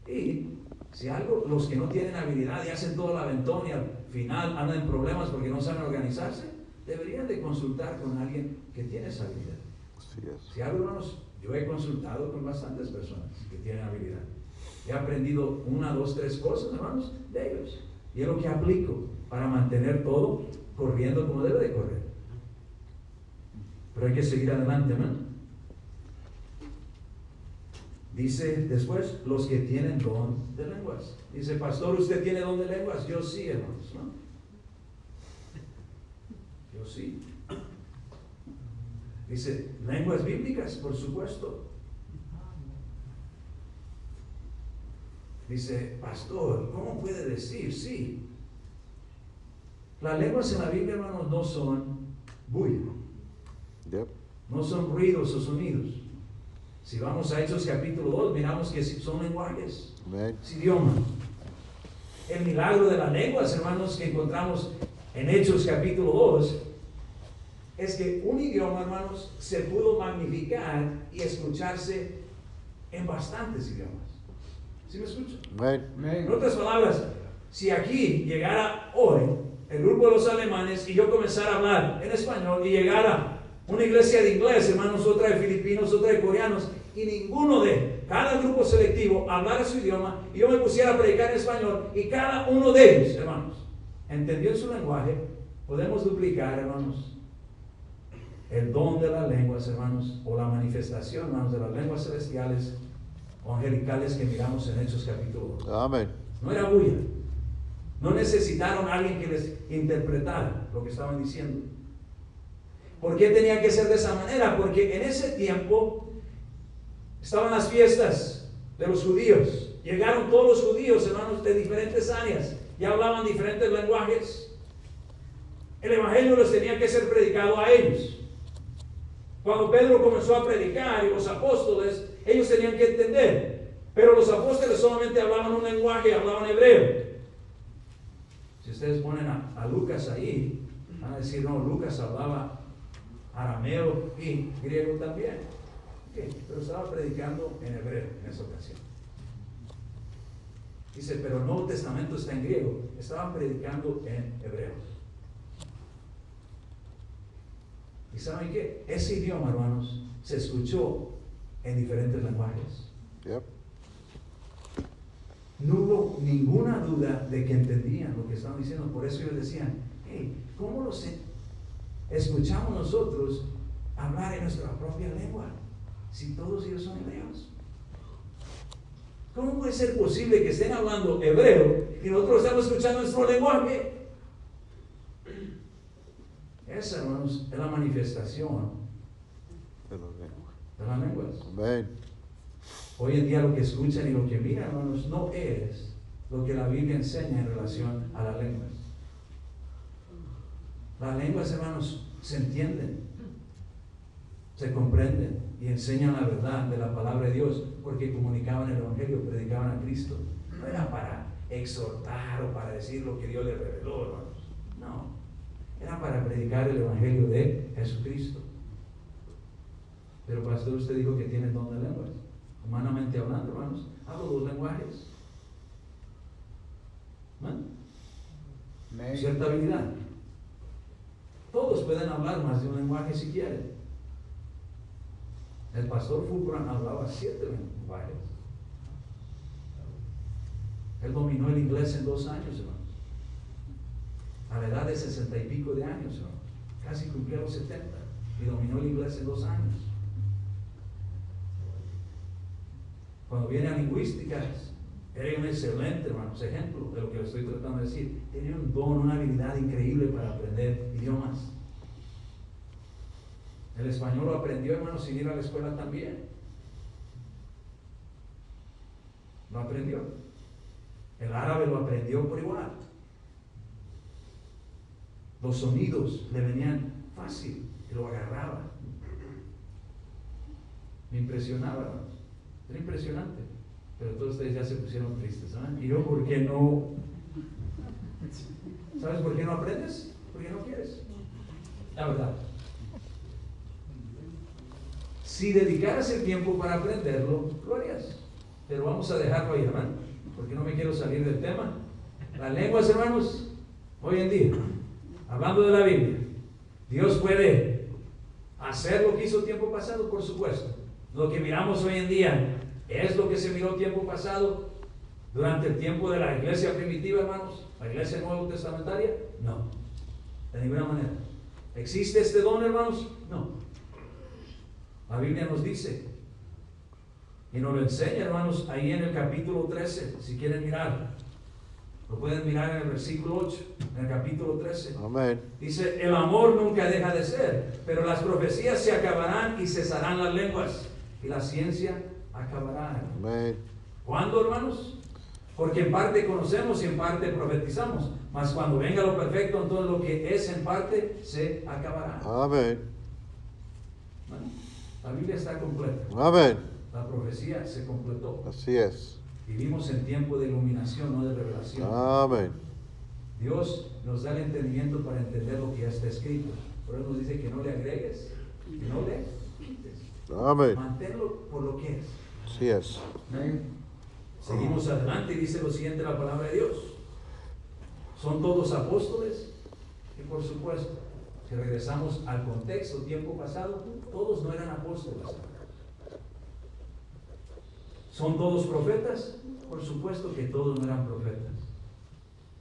Speaker 2: Y si algo, los que no tienen habilidad y hacen todo el aventón y al final andan en problemas porque no saben organizarse, deberían de consultar con alguien que tiene esa habilidad.
Speaker 3: Así es.
Speaker 2: Si algo, hermanos, yo he consultado con bastantes personas que tienen habilidad. He aprendido 1, 2, 3 cosas, hermanos, de ellos. Y es lo que aplico para mantener todo corriendo como debe de correr. Pero hay que seguir adelante, ¿no? Dice después, los que tienen don de lenguas. Dice, pastor, ¿usted tiene don de lenguas? Yo sí, hermanos, ¿no? Yo sí. Dice, lenguas bíblicas, por supuesto. Dice, pastor, ¿cómo puede decir? Sí. Las lenguas en la Biblia, hermanos, no son bulla.
Speaker 3: Yep.
Speaker 2: No son ruidos o sonidos. Si vamos a Hechos capítulo 2, miramos que son lenguajes.
Speaker 3: Amén.
Speaker 2: Es idioma. El milagro de las lenguas, hermanos, que encontramos en Hechos capítulo 2, es que un idioma, hermanos, se pudo magnificar y escucharse en bastantes idiomas. ¿Sí me escuchan?
Speaker 3: Amén.
Speaker 4: Amén.
Speaker 2: En otras palabras, si aquí llegara hoy el grupo de los alemanes y yo comenzara a hablar en español y llegara una iglesia de inglés, hermanos, otra de filipinos, otra de coreanos, y ninguno de cada grupo selectivo hablara su idioma y yo me pusiera a predicar en español y cada uno de ellos, hermanos, entendió su lenguaje, podemos duplicar, hermanos, el don de las lenguas, hermanos, o la manifestación, hermanos, de las lenguas celestiales o angelicales que miramos en Hechos capítulo 2.
Speaker 3: Amén.
Speaker 2: No era bulla. No necesitaron a alguien que les interpretara lo que estaban diciendo. ¿Por qué tenía que ser de esa manera? Porque en ese tiempo estaban las fiestas de los judíos. Llegaron todos los judíos, hermanos, de diferentes áreas. ya hablaban diferentes lenguajes. El evangelio les tenía que ser predicado a ellos. Cuando Pedro comenzó a predicar y los apóstoles, ellos tenían que entender. Pero los apóstoles solamente hablaban un lenguaje, hablaban hebreo. Si ustedes ponen a Lucas ahí, van a decir, no, Lucas hablaba arameo y griego también. Okay, pero estaba predicando en hebreo en esa ocasión. Dice, pero el Nuevo Testamento está en griego. Estaban predicando en hebreo. ¿Y saben qué? Ese idioma, hermanos, se escuchó en diferentes lenguajes.
Speaker 3: Yep.
Speaker 2: No hubo ninguna duda de que entendían lo que estaban diciendo. Por eso ellos decían, hey, ¿cómo los escuchamos nosotros hablar en nuestra propia lengua si todos ellos son hebreos? ¿Cómo puede ser posible que estén hablando hebreo y nosotros estamos escuchando nuestro lenguaje? Esa, hermanos, es la manifestación de las lenguas.
Speaker 3: Amén.
Speaker 2: Hoy en día lo que escuchan y lo que miran, hermanos, no es lo que la Biblia enseña en relación a las lenguas. Las lenguas, hermanos, se entienden, se comprenden y enseñan la verdad de la palabra de Dios, porque comunicaban el evangelio, predicaban a Cristo. No era para exhortar o para decir lo que Dios les reveló, hermanos. No, era para predicar el evangelio de Jesucristo. Pero pastor, usted dijo que tiene don de lenguas. Humanamente hablando, hermanos, hablo dos lenguajes. ¿No? Cierta habilidad. Todos pueden hablar más de un lenguaje si quieren. El pastor Fulcrum hablaba 7 lenguajes. Él dominó el inglés en 2 años, hermanos. A la edad de 60 y pico de años, hermanos. Casi cumplió los 70 y dominó el inglés en 2 años. Cuando viene a lingüísticas, era un excelente, hermanos, ejemplo de lo que le estoy tratando de decir. Tenía un don, una habilidad increíble para aprender idiomas. El español lo aprendió, hermanos, sin ir a la escuela también. Lo aprendió. El árabe lo aprendió por igual. Los sonidos le venían fácil y lo agarraba. Me impresionaba, hermanos. Era impresionante. Pero todos ustedes ya se pusieron tristes, ¿saben? ¿Y yo por qué no? ¿Sabes por qué no aprendes? Porque no quieres. La verdad. Si dedicaras el tiempo para aprenderlo, lo harías. Pero vamos a dejarlo ahí, hermano, porque no me quiero salir del tema. Las lenguas, hermanos, hoy en día, hablando de la Biblia, Dios puede hacer lo que hizo tiempo pasado, por supuesto. Lo que miramos hoy en día es lo que se miró tiempo pasado durante el tiempo de la iglesia primitiva, hermanos, la iglesia nuevo testamentaria. No, de ninguna manera. ¿Existe este don, hermanos? No. La Biblia nos dice y nos lo enseña, hermanos, ahí en el capítulo 13, si quieren mirar. Lo pueden mirar en el versículo 8, en el capítulo 13.
Speaker 3: Amén.
Speaker 2: Dice, el amor nunca deja de ser, pero las profecías se acabarán y cesarán las lenguas, y la ciencia acabará.
Speaker 3: Amén.
Speaker 2: ¿Cuándo, hermanos? Porque en parte conocemos y en parte profetizamos, mas cuando venga lo perfecto, entonces lo que es en parte se acabará.
Speaker 3: Amén.
Speaker 2: Bueno, la Biblia está completa.
Speaker 3: Amén.
Speaker 2: La profecía se completó.
Speaker 3: Así es.
Speaker 2: Vivimos en tiempo de iluminación, no de revelación.
Speaker 3: Amén.
Speaker 2: Dios nos da el entendimiento para entender lo que ya está escrito. Por eso nos dice que no le agregues, que no le quites.
Speaker 3: Amén.
Speaker 2: Manténlo por lo que es.
Speaker 3: Así es.
Speaker 2: Seguimos adelante y dice lo siguiente la palabra de Dios. ¿Son todos apóstoles? Y por supuesto, que regresamos al contexto, tiempo pasado, todos no eran apóstoles. ¿Son todos profetas? Por supuesto que todos no eran profetas.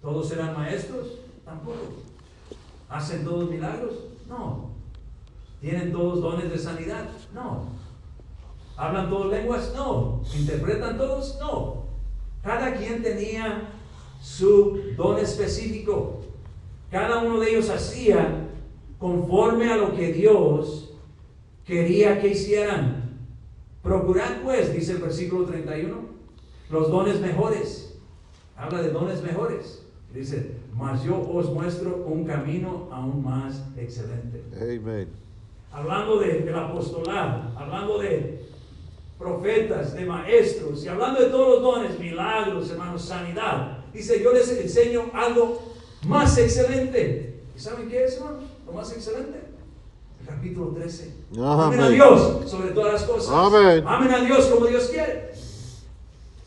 Speaker 2: ¿Todos eran maestros? Tampoco. ¿Hacen todos milagros? No. ¿Tienen todos dones de sanidad? No. ¿Hablan todos lenguas? No. ¿Interpretan todos? No. Cada quien tenía su don específico. Cada uno de ellos hacía conforme a lo que Dios quería que hicieran. Procurad pues, dice el versículo 31, los dones mejores. Habla de dones mejores. Dice, mas yo os muestro un camino aún más excelente.
Speaker 3: Amen.
Speaker 2: Hablando del apostolado, hablando de profetas, de maestros, y hablando de todos los dones, milagros, hermanos, sanidad. Dice, yo les enseño algo más excelente. ¿Y saben qué es, hermano? Lo más excelente. El capítulo 13. Amen a Dios sobre todas las cosas.
Speaker 3: Amén.
Speaker 2: Amen a Dios como Dios quiere.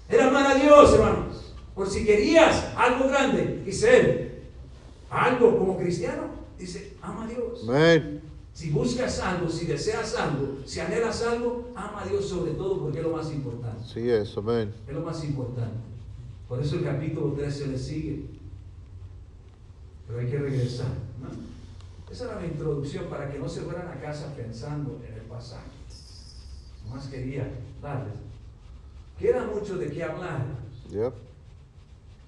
Speaker 2: Era amar a Dios, hermanos. Por si querías algo grande y ser algo como cristiano, dice, ama a Dios.
Speaker 3: Amén.
Speaker 2: Si buscas algo, si deseas algo, si anhelas algo, ama a Dios sobre todo porque es lo más importante.
Speaker 3: Sí es, amén.
Speaker 2: Es lo más importante. Por eso el capítulo 13 le sigue. Pero hay que regresar, ¿no? Esa era la introducción para que no se fueran a casa pensando en el pasaje. Nomás quería darles. Queda mucho de qué hablar.
Speaker 3: Yep.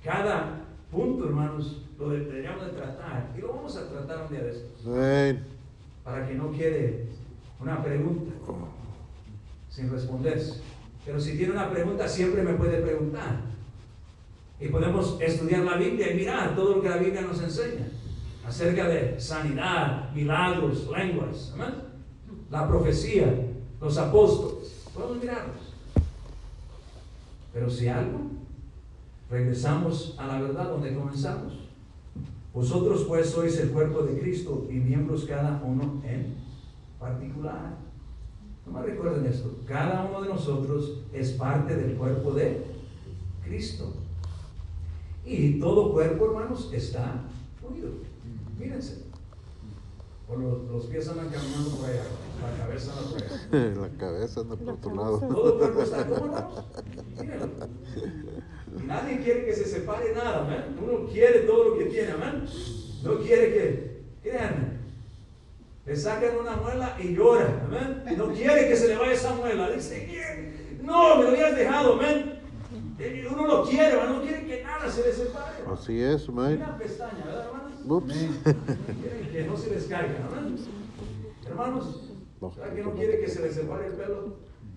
Speaker 2: Cada punto, hermanos, lo deberíamos de tratar. Y lo vamos a tratar un día de estos.
Speaker 3: Amén.
Speaker 2: Para que no quede una pregunta sin responderse. Pero si tiene una pregunta, siempre me puede preguntar. Y podemos estudiar la Biblia y mirar todo lo que la Biblia nos enseña acerca de sanidad, milagros, lenguas, ¿amén? La profecía, los apóstoles. Podemos mirarlos. Pero si algo, regresamos a la verdad donde comenzamos. Vosotros pues sois el cuerpo de Cristo y miembros cada uno en particular. No me recuerden esto. Cada uno de nosotros es parte del cuerpo de Cristo. Y todo cuerpo, hermanos, está unido. Mírense. O los pies andan caminando por allá, la cabeza anda por allá.
Speaker 3: La cabeza anda por otro lado.
Speaker 2: Todo el cuerpo está como, hermanos. Mírenlo. Y nadie quiere que se separe nada, amén. Uno quiere todo lo que tiene, amén. No quiere que, créanme, le sacan una muela y llora, amén. No quiere que se le vaya esa muela. Dice, no, me lo habías dejado, amén. Uno lo quiere, hermano, no quiere que nada se le separe.
Speaker 3: Así es, amén.
Speaker 2: Una pestaña, ¿verdad, hermanos?
Speaker 3: Ups.
Speaker 2: Quieren que no se les caiga, amén. Hermanos, ¿verdad que no quiere que se le separe el pelo?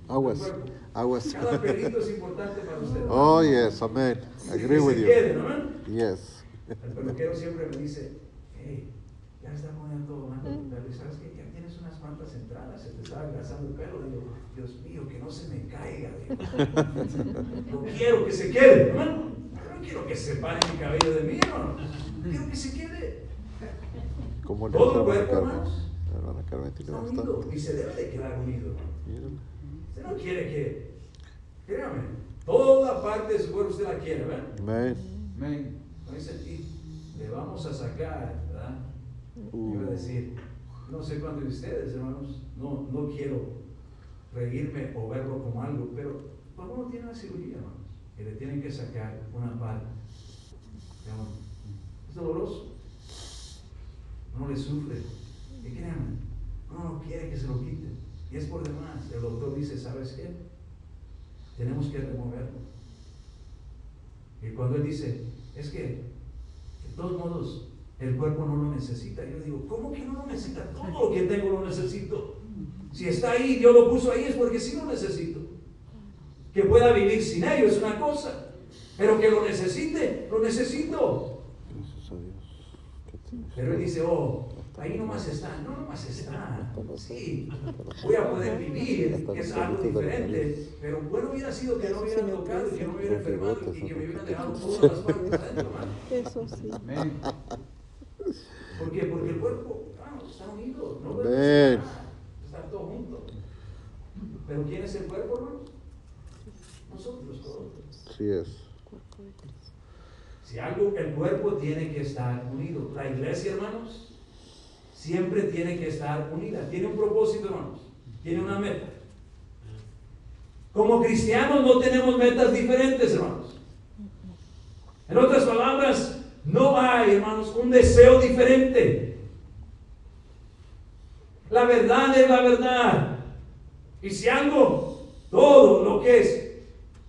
Speaker 3: Aguas, aguas.
Speaker 2: Cada pelito es importante para usted.
Speaker 3: Oh, yes, amén. Agree with
Speaker 2: que se
Speaker 3: you.
Speaker 2: quede, ¿no?
Speaker 3: Yes.
Speaker 2: El peluquero siempre me dice, hey, ya está poniendo todo mal tu pelo. Y sabes que ya tienes unas cuantas entradas, se te está agasando el pelo. Digo, Dios mío, que no se me caiga. No quiero que se quede, hermano. No quiero que se separe mi cabello de mí, hermano. Quiero que se quede.
Speaker 3: ¿Cómo
Speaker 2: Todo el
Speaker 3: hermana
Speaker 2: cuerpo,
Speaker 3: Carmen?
Speaker 2: hermanos,
Speaker 3: Hermana Carmen tiene
Speaker 2: está unido
Speaker 3: bastante.
Speaker 2: y se debe de quedar unido, hermano.
Speaker 3: Miren.
Speaker 2: Usted no quiere que, créame, toda parte de su cuerpo usted la quiere, ¿verdad?
Speaker 3: Amén.
Speaker 4: Amén.
Speaker 2: No dice, y le vamos a sacar, ¿verdad? Iba a decir, no sé cuántos de ustedes, hermanos, no quiero reírme o verlo como algo, pero cuando uno tiene una cirugía, hermanos, y le tienen que sacar una pata, es doloroso, uno le sufre, y créanme, uno no quiere que se lo quiten, y es por demás. El doctor dice, ¿sabes qué? Tenemos que removerlo. Y cuando él dice, es que de todos modos el cuerpo no lo necesita, yo digo, ¿cómo que no lo necesita? Todo lo que tengo lo necesito. Si está ahí, Dios lo puso ahí, es porque sí lo necesito. Que pueda vivir sin ello es una cosa, pero que lo necesite, lo necesito.
Speaker 3: Gracias a Dios.
Speaker 2: Pero él dice, oh, ahí nomás está. No nomás está. Sí, voy a poder vivir, que es algo diferente. Pero bueno hubiera sido que no hubieran tocado y que no me hubiera enfermado y que me hubieran dejado todas las partes adentro, hermano.
Speaker 5: Eso sí.
Speaker 4: Amén.
Speaker 2: ¿Por qué? Porque el cuerpo, hermano, está unido. No puede
Speaker 3: Amén.
Speaker 2: estar todo junto. Pero ¿quién es el cuerpo, hermano? Nosotros todos.
Speaker 3: Así es.
Speaker 2: Si algo, el cuerpo tiene que estar unido. La iglesia, hermanos, siempre tiene que estar unida. Tiene un propósito, hermanos. Tiene una meta. Como cristianos no tenemos metas diferentes, hermanos. En otras palabras, no hay, hermanos, un deseo diferente. La verdad es la verdad. Y si algo, todo lo que es,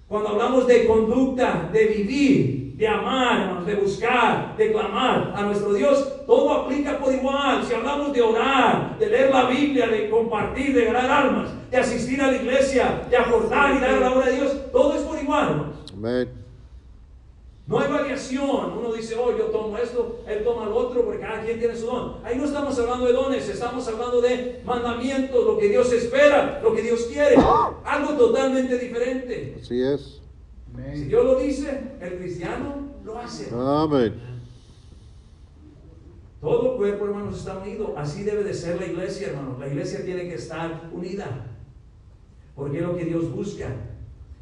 Speaker 2: cuando hablamos de conducta, de vivir, de amar, hermanos, de buscar, de clamar a nuestro Dios, todo aplica por igual. Si hablamos de orar, de leer la Biblia, de compartir, de ganar almas, de asistir a la iglesia, de aportar y dar la obra de Dios, todo es por igual, hermanos.
Speaker 3: Amén.
Speaker 2: No hay variación. Uno dice, oh, yo tomo esto, él toma lo otro, porque cada quien tiene su don. Ahí no estamos hablando de dones, estamos hablando de mandamientos, lo que Dios espera, lo que Dios quiere. Algo totalmente diferente.
Speaker 3: Así es.
Speaker 2: Si Dios lo dice, el cristiano lo hace.
Speaker 3: Amén.
Speaker 2: Todo cuerpo, hermanos, está unido. Así debe de ser la iglesia, hermanos. La iglesia tiene que estar unida. Porque es lo que Dios busca.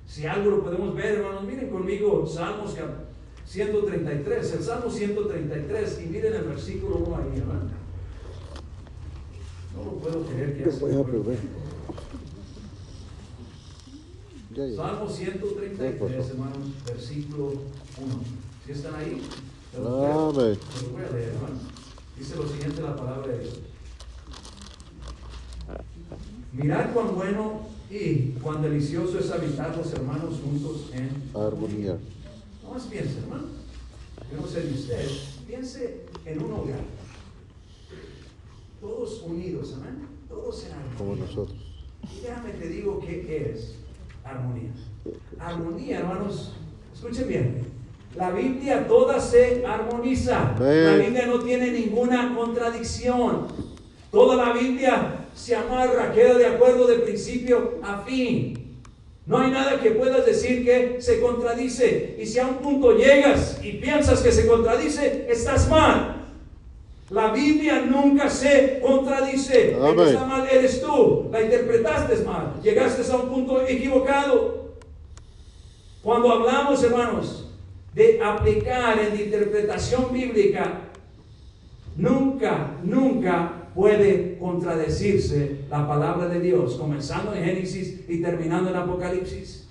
Speaker 2: Si algo lo podemos ver, hermanos, miren conmigo Salmos 133, el Salmo 133, y miren el versículo 1 ahí, hermano. No lo puedo creer que
Speaker 3: Voy a beber.
Speaker 2: Salmo 133, hermanos, versículo 1. ¿Sí están ahí?
Speaker 3: Amén.
Speaker 2: Lo voy a leer, hermano. Dice lo siguiente la palabra de Dios. Mirad cuán bueno y cuán delicioso es habitar los hermanos juntos en
Speaker 3: Armonía.
Speaker 2: No más piense, hermano. Yo no sé de usted. Piense en un hogar. Todos unidos, amén. Todos en armonía.
Speaker 3: Como nosotros.
Speaker 2: Y déjame te digo qué es armonía. Armonía, hermanos, escuchen bien. La Biblia toda se armoniza. La Biblia no tiene ninguna contradicción. Toda la Biblia se amarra, queda de acuerdo de principio a fin. No hay nada que puedas decir que se contradice. Y si a un punto llegas y piensas que se contradice, estás mal. La Biblia nunca se contradice. El que está mal eres tú. La interpretaste mal. Llegaste a un punto equivocado. Cuando hablamos, hermanos, de aplicar en la interpretación bíblica, nunca puede contradecirse la palabra de Dios, comenzando en Génesis y terminando en Apocalipsis.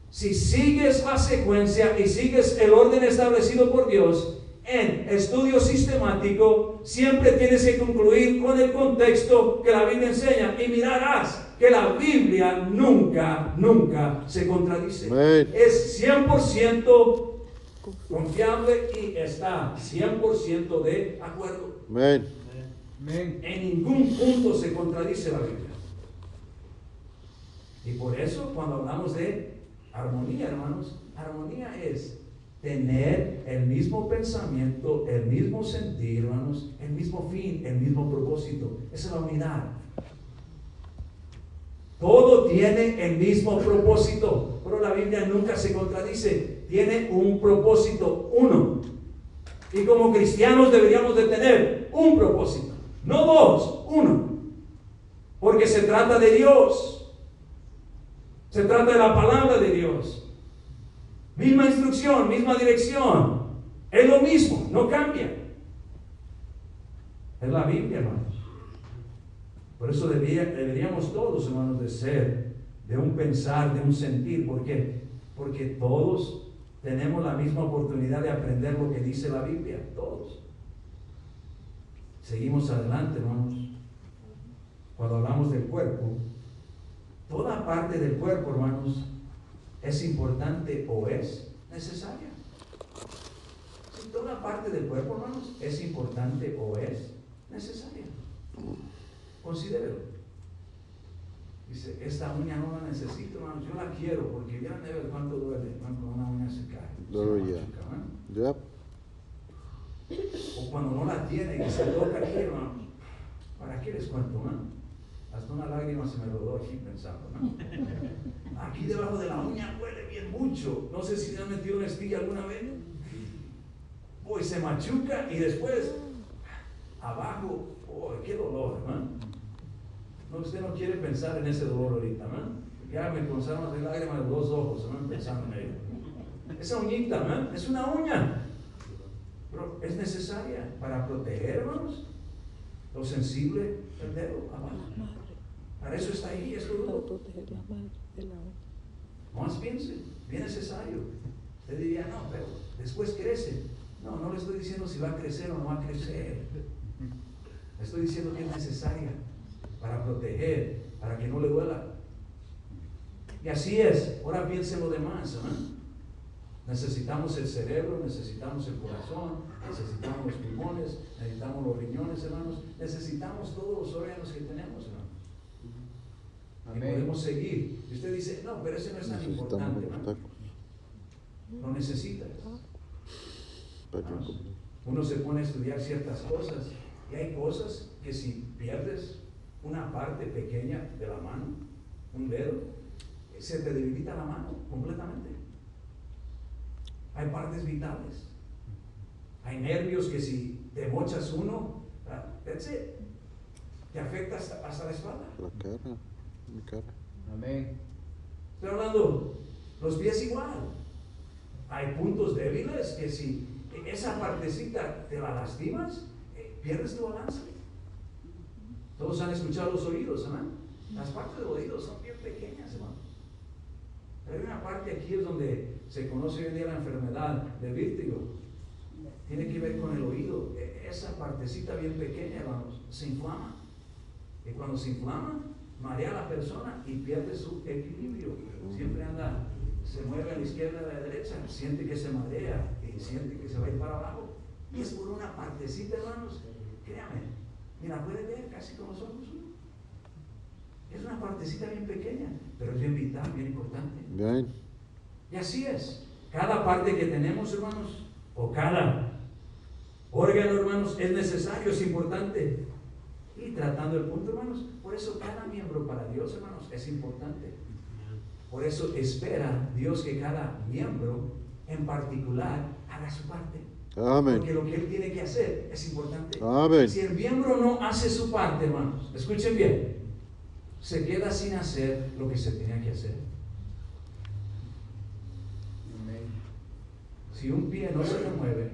Speaker 2: Si sigues la secuencia y sigues el orden establecido por Dios en estudio sistemático, siempre tienes que concluir con el contexto que la Biblia enseña y mirarás que la Biblia nunca se contradice. Es 100% confiable y está 100% de acuerdo. En ningún punto se contradice la Biblia. Y por eso cuando hablamos de armonía, hermanos, armonía es tener el mismo pensamiento, el mismo sentir, hermanos, el mismo fin, el mismo propósito. Esa es la unidad. Todo tiene el mismo propósito, pero la Biblia nunca se contradice. Tiene un propósito, uno. Y como cristianos deberíamos de tener un propósito, no dos, uno. Porque se trata de Dios. Se trata de la palabra de Dios. Misma instrucción, misma dirección. Es lo mismo, no cambia. Es la Biblia, hermanos. Por eso deberíamos todos, hermanos, de ser, de un pensar, de un sentir. ¿Por qué? Porque todos tenemos la misma oportunidad de aprender lo que dice la Biblia. Todos. Seguimos adelante, hermanos. Cuando hablamos del cuerpo, toda parte del cuerpo, hermanos, es importante o es necesaria. Si toda parte del cuerpo, hermanos, es importante o es necesaria. Considérelo. Dice, esta uña no la necesito, hermanos, yo la quiero porque vieron de ver cuánto duele cuando una uña se cae. O cuando no la tiene y se toca aquí, hermanos. ¿Para qué les cuento, hermano? Hasta una lágrima se me rodó aquí pensando, ¿no? Aquí debajo de la uña huele bien mucho. No sé si le han metido una espilla alguna vez. Pues se machuca y después abajo, oh, qué dolor, hermano. No, usted no quiere pensar en ese dolor ahorita, ¿no? Ya me comenzaron a hacer lágrimas de los ojos, ¿no? Pensando en ello. Esa uñita, ¿no? Es una uña. Pero es necesaria para proteger, hermanos, lo sensible del dedo abajo. Para eso está ahí, es todo. Más piense, bien necesario. Usted diría, no, pero después crece. No le estoy diciendo si va a crecer o no va a crecer. Le estoy diciendo que es necesaria para proteger, para que no le duela. Y así es. Ahora piense en lo demás, ¿no? Necesitamos el cerebro, necesitamos el corazón, necesitamos los pulmones, necesitamos los riñones, hermanos. Necesitamos todos los órganos que tenemos, hermanos. Y podemos seguir. Y usted dice, no, pero ese no es tan importante, hermano. Lo necesitas.
Speaker 3: Mayor.
Speaker 2: Uno se pone a estudiar ciertas cosas y hay cosas que si pierdes una parte pequeña de la mano, un dedo, se te debilita la mano completamente. Hay partes vitales. Hay nervios que si te mochas uno, that's it. Te afecta hasta la espalda.
Speaker 3: La cara. Mi cara.
Speaker 4: Amén.
Speaker 2: Estoy hablando, los pies igual. Hay puntos débiles que si esa partecita te la lastimas, pierdes tu balance. Todos han escuchado los oídos, ¿no? Las partes del oído son bien pequeñas, hermano. Pero hay una parte aquí es donde se conoce hoy en día la enfermedad de vértigo. Tiene que ver con el oído. Esa partecita bien pequeña, hermanos, se inflama. Y cuando se inflama, marea a la persona y pierde su equilibrio. Siempre anda, se mueve a la izquierda y a la derecha, siente que se marea y siente que se va a ir para abajo. Y es por una partecita, hermanos. Créame, mira, puede ver casi con los ojos. Es una partecita bien pequeña, pero es bien vital, bien importante.
Speaker 3: Bien.
Speaker 2: Y así es. Cada parte que tenemos, hermanos, o cada órgano, hermanos, es necesario, es importante. Y tratando el punto, hermanos, por eso cada miembro para Dios, hermanos, es importante. Por eso espera Dios que cada miembro en particular haga su parte.
Speaker 3: Amén.
Speaker 2: Porque lo que Él tiene que hacer es importante.
Speaker 3: Amén.
Speaker 2: Si el miembro no hace su parte, hermanos, escuchen bien, se queda sin hacer lo que se tenía que hacer.
Speaker 4: Amén.
Speaker 2: Si un pie no se le mueve,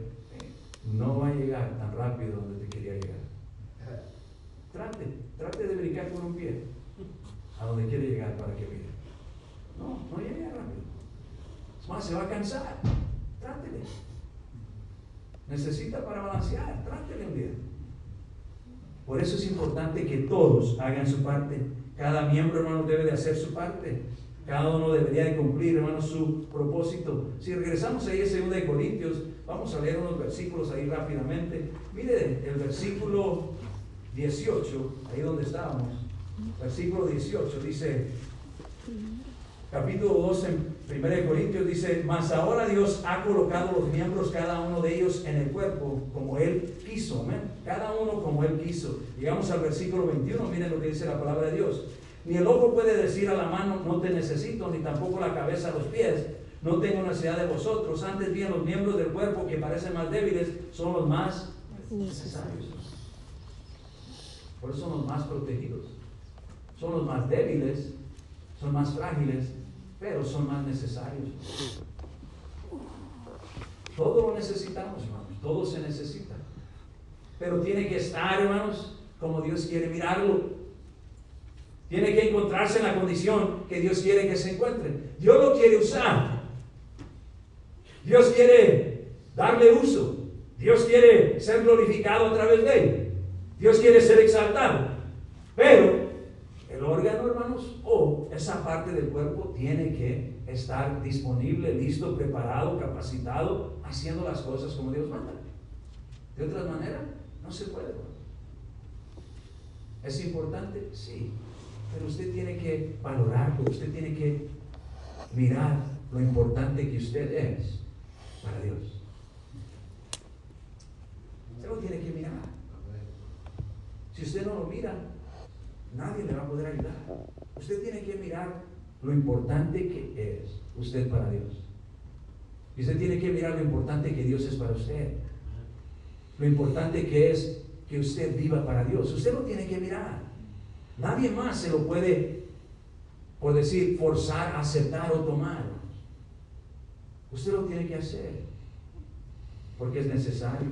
Speaker 2: no va a llegar tan rápido donde te quería llegar. Trate de brincar con un pie a donde quiere llegar para que mire. No llega rápido. Es más, se va a cansar. Trátele. Necesita para balancear. Trátele un día. Por eso es importante que todos hagan su parte. Cada miembro, hermano, debe de hacer su parte. Cada uno debería de cumplir, hermano, su propósito. Si regresamos ahí a 2 Corintios, vamos a leer unos versículos ahí rápidamente. Mire el versículo 18, ahí donde estábamos. Versículo 18 dice, capítulo 2 en 1 Corintios dice, mas ahora Dios ha colocado los miembros, cada uno de ellos, en el cuerpo, como Él quiso. Amén. Cada uno como Él quiso. Llegamos al versículo 21, miren lo que dice la palabra de Dios. Ni el ojo puede decir a la mano, no te necesito, ni tampoco la cabeza a los pies, no tengo necesidad de vosotros. Antes bien, los miembros del cuerpo que parecen más débiles son los más necesarios. Por eso son los más protegidos. Son los más débiles, son más frágiles, pero son más necesarios. Todo lo necesitamos, hermanos. Todo se necesita. Pero tiene que estar, hermanos, como Dios quiere mirarlo. Tiene que encontrarse en la condición que Dios quiere que se encuentre. Dios lo quiere usar. Dios quiere darle uso. Dios quiere ser glorificado a través de él. Dios quiere ser exaltado. Pero el órgano, hermanos, o esa parte del cuerpo tiene que estar disponible, listo, preparado, capacitado, haciendo las cosas como Dios manda. De otra manera, no se puede. ¿Es importante? Sí. Pero usted tiene que valorarlo, usted tiene que mirar lo importante que usted es para Dios. Usted lo tiene que mirar. Si usted no lo mira, nadie le va a poder ayudar. Usted tiene que mirar lo importante que es usted para Dios. Y usted tiene que mirar lo importante que Dios es para usted. Lo importante que es que usted viva para Dios. Usted lo tiene que mirar. Nadie más se lo puede, por decir, forzar, aceptar o tomar. Usted lo tiene que hacer. Porque es necesario.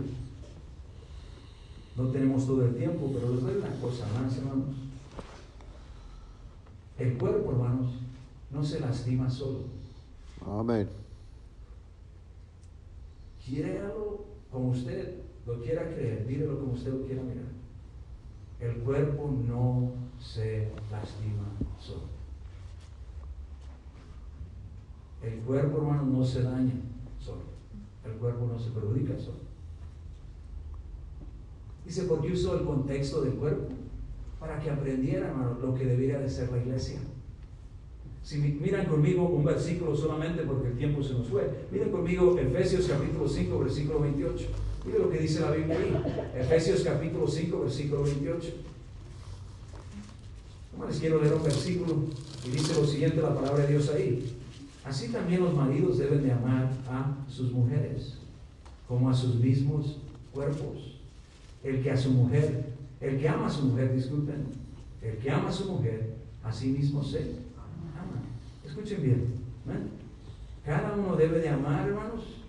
Speaker 2: No tenemos todo el tiempo, pero les doy una cosa más, hermanos. El cuerpo, hermanos, no se lastima solo.
Speaker 3: Amén.
Speaker 2: Quiéralo como usted lo quiera creer, mírelo como usted lo quiera mirar. El cuerpo no se lastima solo. El cuerpo, hermano, no se daña solo. El cuerpo no se perjudica solo. Dice, ¿por qué usó el contexto del cuerpo? Para que aprendiera, hermano, lo que debería de ser la iglesia. Si miran conmigo un versículo solamente porque el tiempo se nos fue, miren conmigo Efesios capítulo 5, versículo 28. Miren lo que dice la Biblia ahí. Efesios capítulo 5, versículo 28. Les quiero leer un versículo y dice lo siguiente la palabra de Dios ahí. Así también los maridos deben de amar a sus mujeres como a sus mismos cuerpos. El que ama a su mujer, disculpen, el que ama a su mujer, a sí mismo se ama. Escuchen bien, ¿eh? Cada uno debe de amar, hermanos,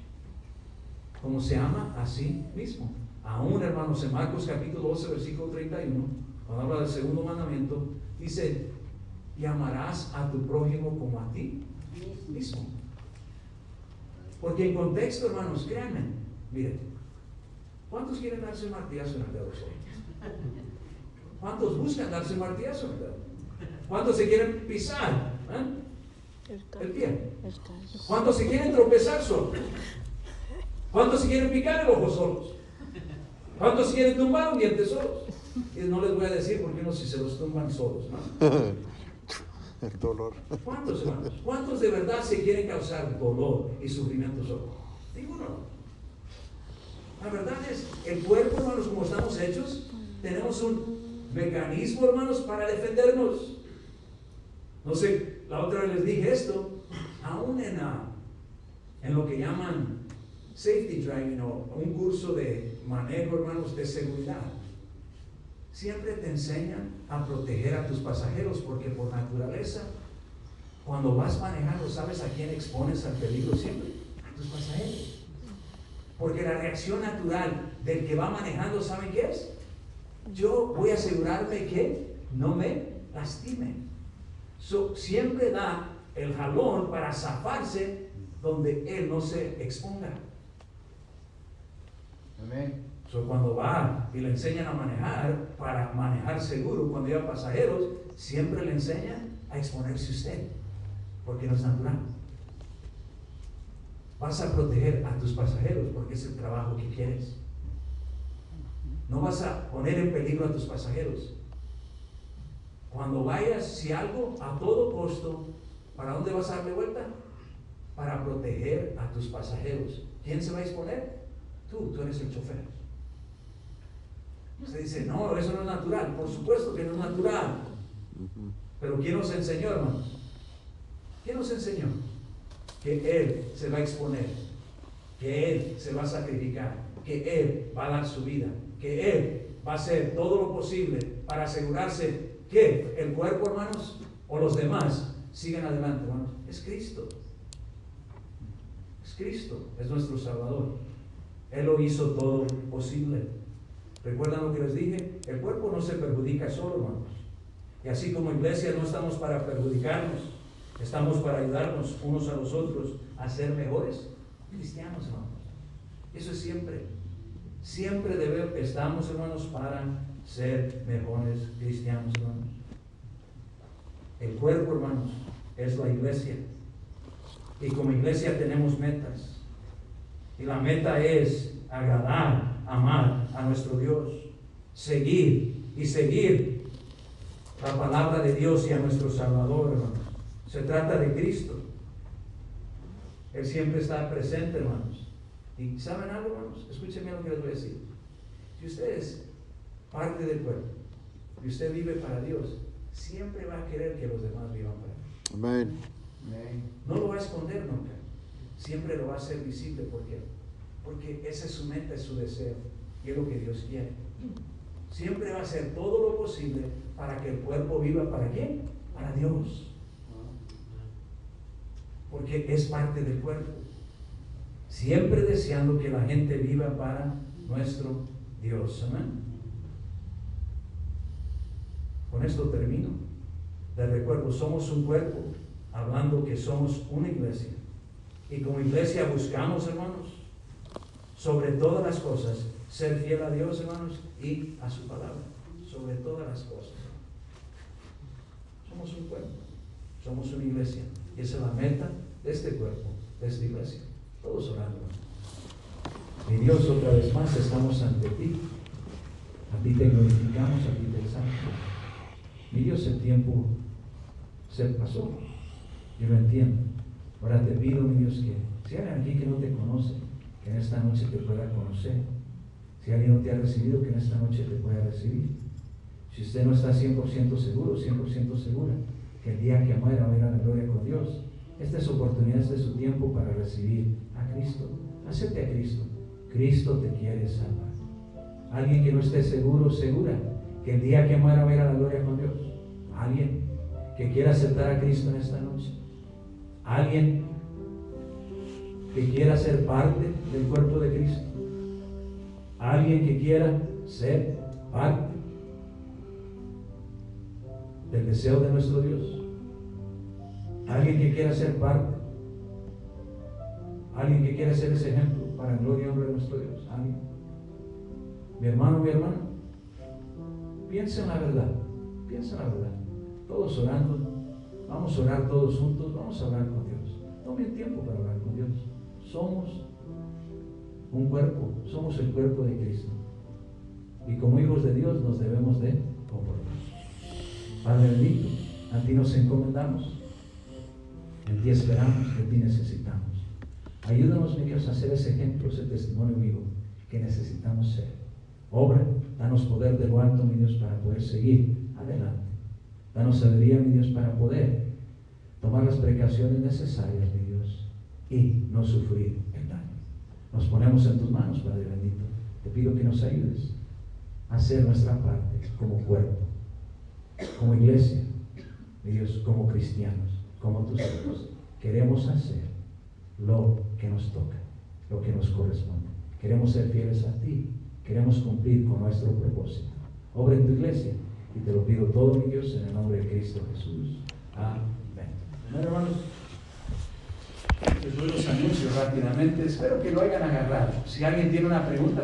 Speaker 2: como se ama a sí mismo. Aún, hermanos, en Marcos capítulo 12, versículo 31, cuando habla del segundo mandamiento, dice, y amarás a tu prójimo como a ti mismo. Porque en contexto, hermanos, créanme, miren, ¿cuántos quieren darse un martillazo en el dedo solo? ¿Cuántos buscan darse un martillazo en el dedo? ¿Cuántos se quieren pisar el pie? ¿Cuántos se quieren tropezar solos? ¿Cuántos se quieren picar el ojo solos? ¿Cuántos se quieren tumbar un diente solos? Y no les voy a decir porque uno si se los tumban solos, ¿no?
Speaker 3: El dolor.
Speaker 2: ¿Cuántos, hermanos? ¿Cuántos de verdad se quieren causar dolor y sufrimiento solos? Ninguno. La verdad es, el cuerpo, hermanos, como estamos hechos, tenemos un mecanismo, hermanos, para defendernos. No sé, la otra vez les dije esto, aún en lo que llaman safety driving o un curso de manejo, hermanos, de seguridad. Siempre te enseñan a proteger a tus pasajeros porque por naturaleza, cuando vas manejando, ¿sabes a quién expones al peligro siempre? A tus pasajeros. Porque la reacción natural del que va manejando, ¿saben qué es? Yo voy a asegurarme que no me lastimen. Siempre da el jalón para zafarse donde él no se exponga.
Speaker 4: Amén.
Speaker 2: Cuando va y le enseñan a manejar, para manejar seguro, cuando lleva pasajeros, siempre le enseñan a exponerse usted, porque no es natural. Vas a proteger a tus pasajeros porque es el trabajo que quieres. No vas a poner en peligro a tus pasajeros. Cuando vayas, si algo, a todo costo, ¿para dónde vas a darle vuelta? Para proteger a tus pasajeros. ¿Quién se va a exponer? Tú eres el chofer. Usted dice, no, eso no es natural. Por supuesto que no es natural. Pero ¿quién nos enseñó, hermanos? ¿Quién nos enseñó? Que Él se va a exponer, que Él se va a sacrificar, que Él va a dar su vida, que Él va a hacer todo lo posible para asegurarse que el cuerpo, hermanos, o los demás sigan adelante, hermanos. Es Cristo. Es Cristo, es nuestro Salvador. Él lo hizo todo posible. ¿Recuerdan lo que les dije? El cuerpo no se perjudica solo, hermanos. Y así como iglesia no estamos para perjudicarnos, estamos para ayudarnos unos a los otros a ser mejores cristianos, hermanos. Eso es siempre. Siempre estamos, hermanos, para ser mejores cristianos, hermanos. El cuerpo, hermanos, es la iglesia. Y como iglesia tenemos metas. Y la meta es agradar, amar a nuestro Dios, seguir la palabra de Dios y a nuestro Salvador, hermanos. Se trata de Cristo. Él siempre está presente, hermanos. Y ¿saben algo, hermanos? Escúchenme lo que les voy a decir. Si usted es parte del cuerpo y usted vive para Dios, siempre va a querer que los demás vivan para Él.
Speaker 3: Amén.
Speaker 2: No lo va a esconder nunca. Siempre lo va a hacer visible. ¿Por qué? Porque esa es su meta, es su deseo. Y es lo que Dios quiere. Siempre va a hacer todo lo posible para que el cuerpo viva ¿para quién? Para Dios. Porque es parte del cuerpo. Siempre deseando que la gente viva para nuestro Dios. Amén. Con esto termino. Les recuerdo, somos un cuerpo, hablando que somos una iglesia. Y como iglesia buscamos, hermanos, sobre todas las cosas, ser fiel a Dios, hermanos, y a su palabra. Sobre todas las cosas. Somos un cuerpo, somos una iglesia. Y esa es la meta de este cuerpo, de esta iglesia. Todos orando. Mi Dios, otra vez más estamos ante ti. A ti te glorificamos, a ti te exaltamos. Mi Dios, el tiempo se pasó. Yo lo entiendo. Ahora te pido, mi Dios, que si hay alguien aquí que no te conoce, que en esta noche te pueda conocer. Si alguien no te ha recibido, que en esta noche te pueda recibir. Si usted no está 100% seguro, 100% segura, que el día que muera va a ir a la gloria con Dios, esta es su oportunidad, este es su tiempo para recibir a Cristo. Acepte a Cristo. Cristo te quiere salvar. Alguien que no esté seguro, segura, que el día que muera va a ir a la gloria con Dios. Alguien que quiera aceptar a Cristo en esta noche. Alguien que quiera ser parte del cuerpo de Cristo. Alguien que quiera ser parte del deseo de nuestro Dios. Alguien que quiera ser parte. Alguien que quiera ser ese ejemplo para gloria y honra de nuestro Dios. Alguien. Mi hermano, mi hermana, piensa en la verdad. Piensa en la verdad. Todos orando. Vamos a orar todos juntos. Vamos a hablar con Dios. Tome el tiempo para hablar con Dios. Somos un cuerpo. Somos el cuerpo de Cristo. Y como hijos de Dios nos debemos de comportar. Padre bendito, a ti nos encomendamos. En ti esperamos, de ti necesitamos. Ayúdanos, mi Dios, a ser ese ejemplo, ese testimonio vivo que necesitamos ser. Obra, danos poder de lo alto, mi Dios, para poder seguir adelante. Danos sabiduría, mi Dios, para poder tomar las precauciones necesarias, mi Dios, y no sufrir el daño. Nos ponemos en tus manos, Padre bendito. Te pido que nos ayudes a hacer nuestra parte como cuerpo, como iglesia, mi Dios, como cristianos, como tus hijos. Queremos hacer lo que nos toca, lo que nos corresponde. Queremos ser fieles a ti. Queremos cumplir con nuestro propósito. Obra en tu iglesia. Y te lo pido todo, mi Dios, en el nombre de Cristo Jesús. Amén. Bueno, hermanos, les doy los anuncios rápidamente. Espero que lo hayan agarrado. Si alguien tiene una pregunta,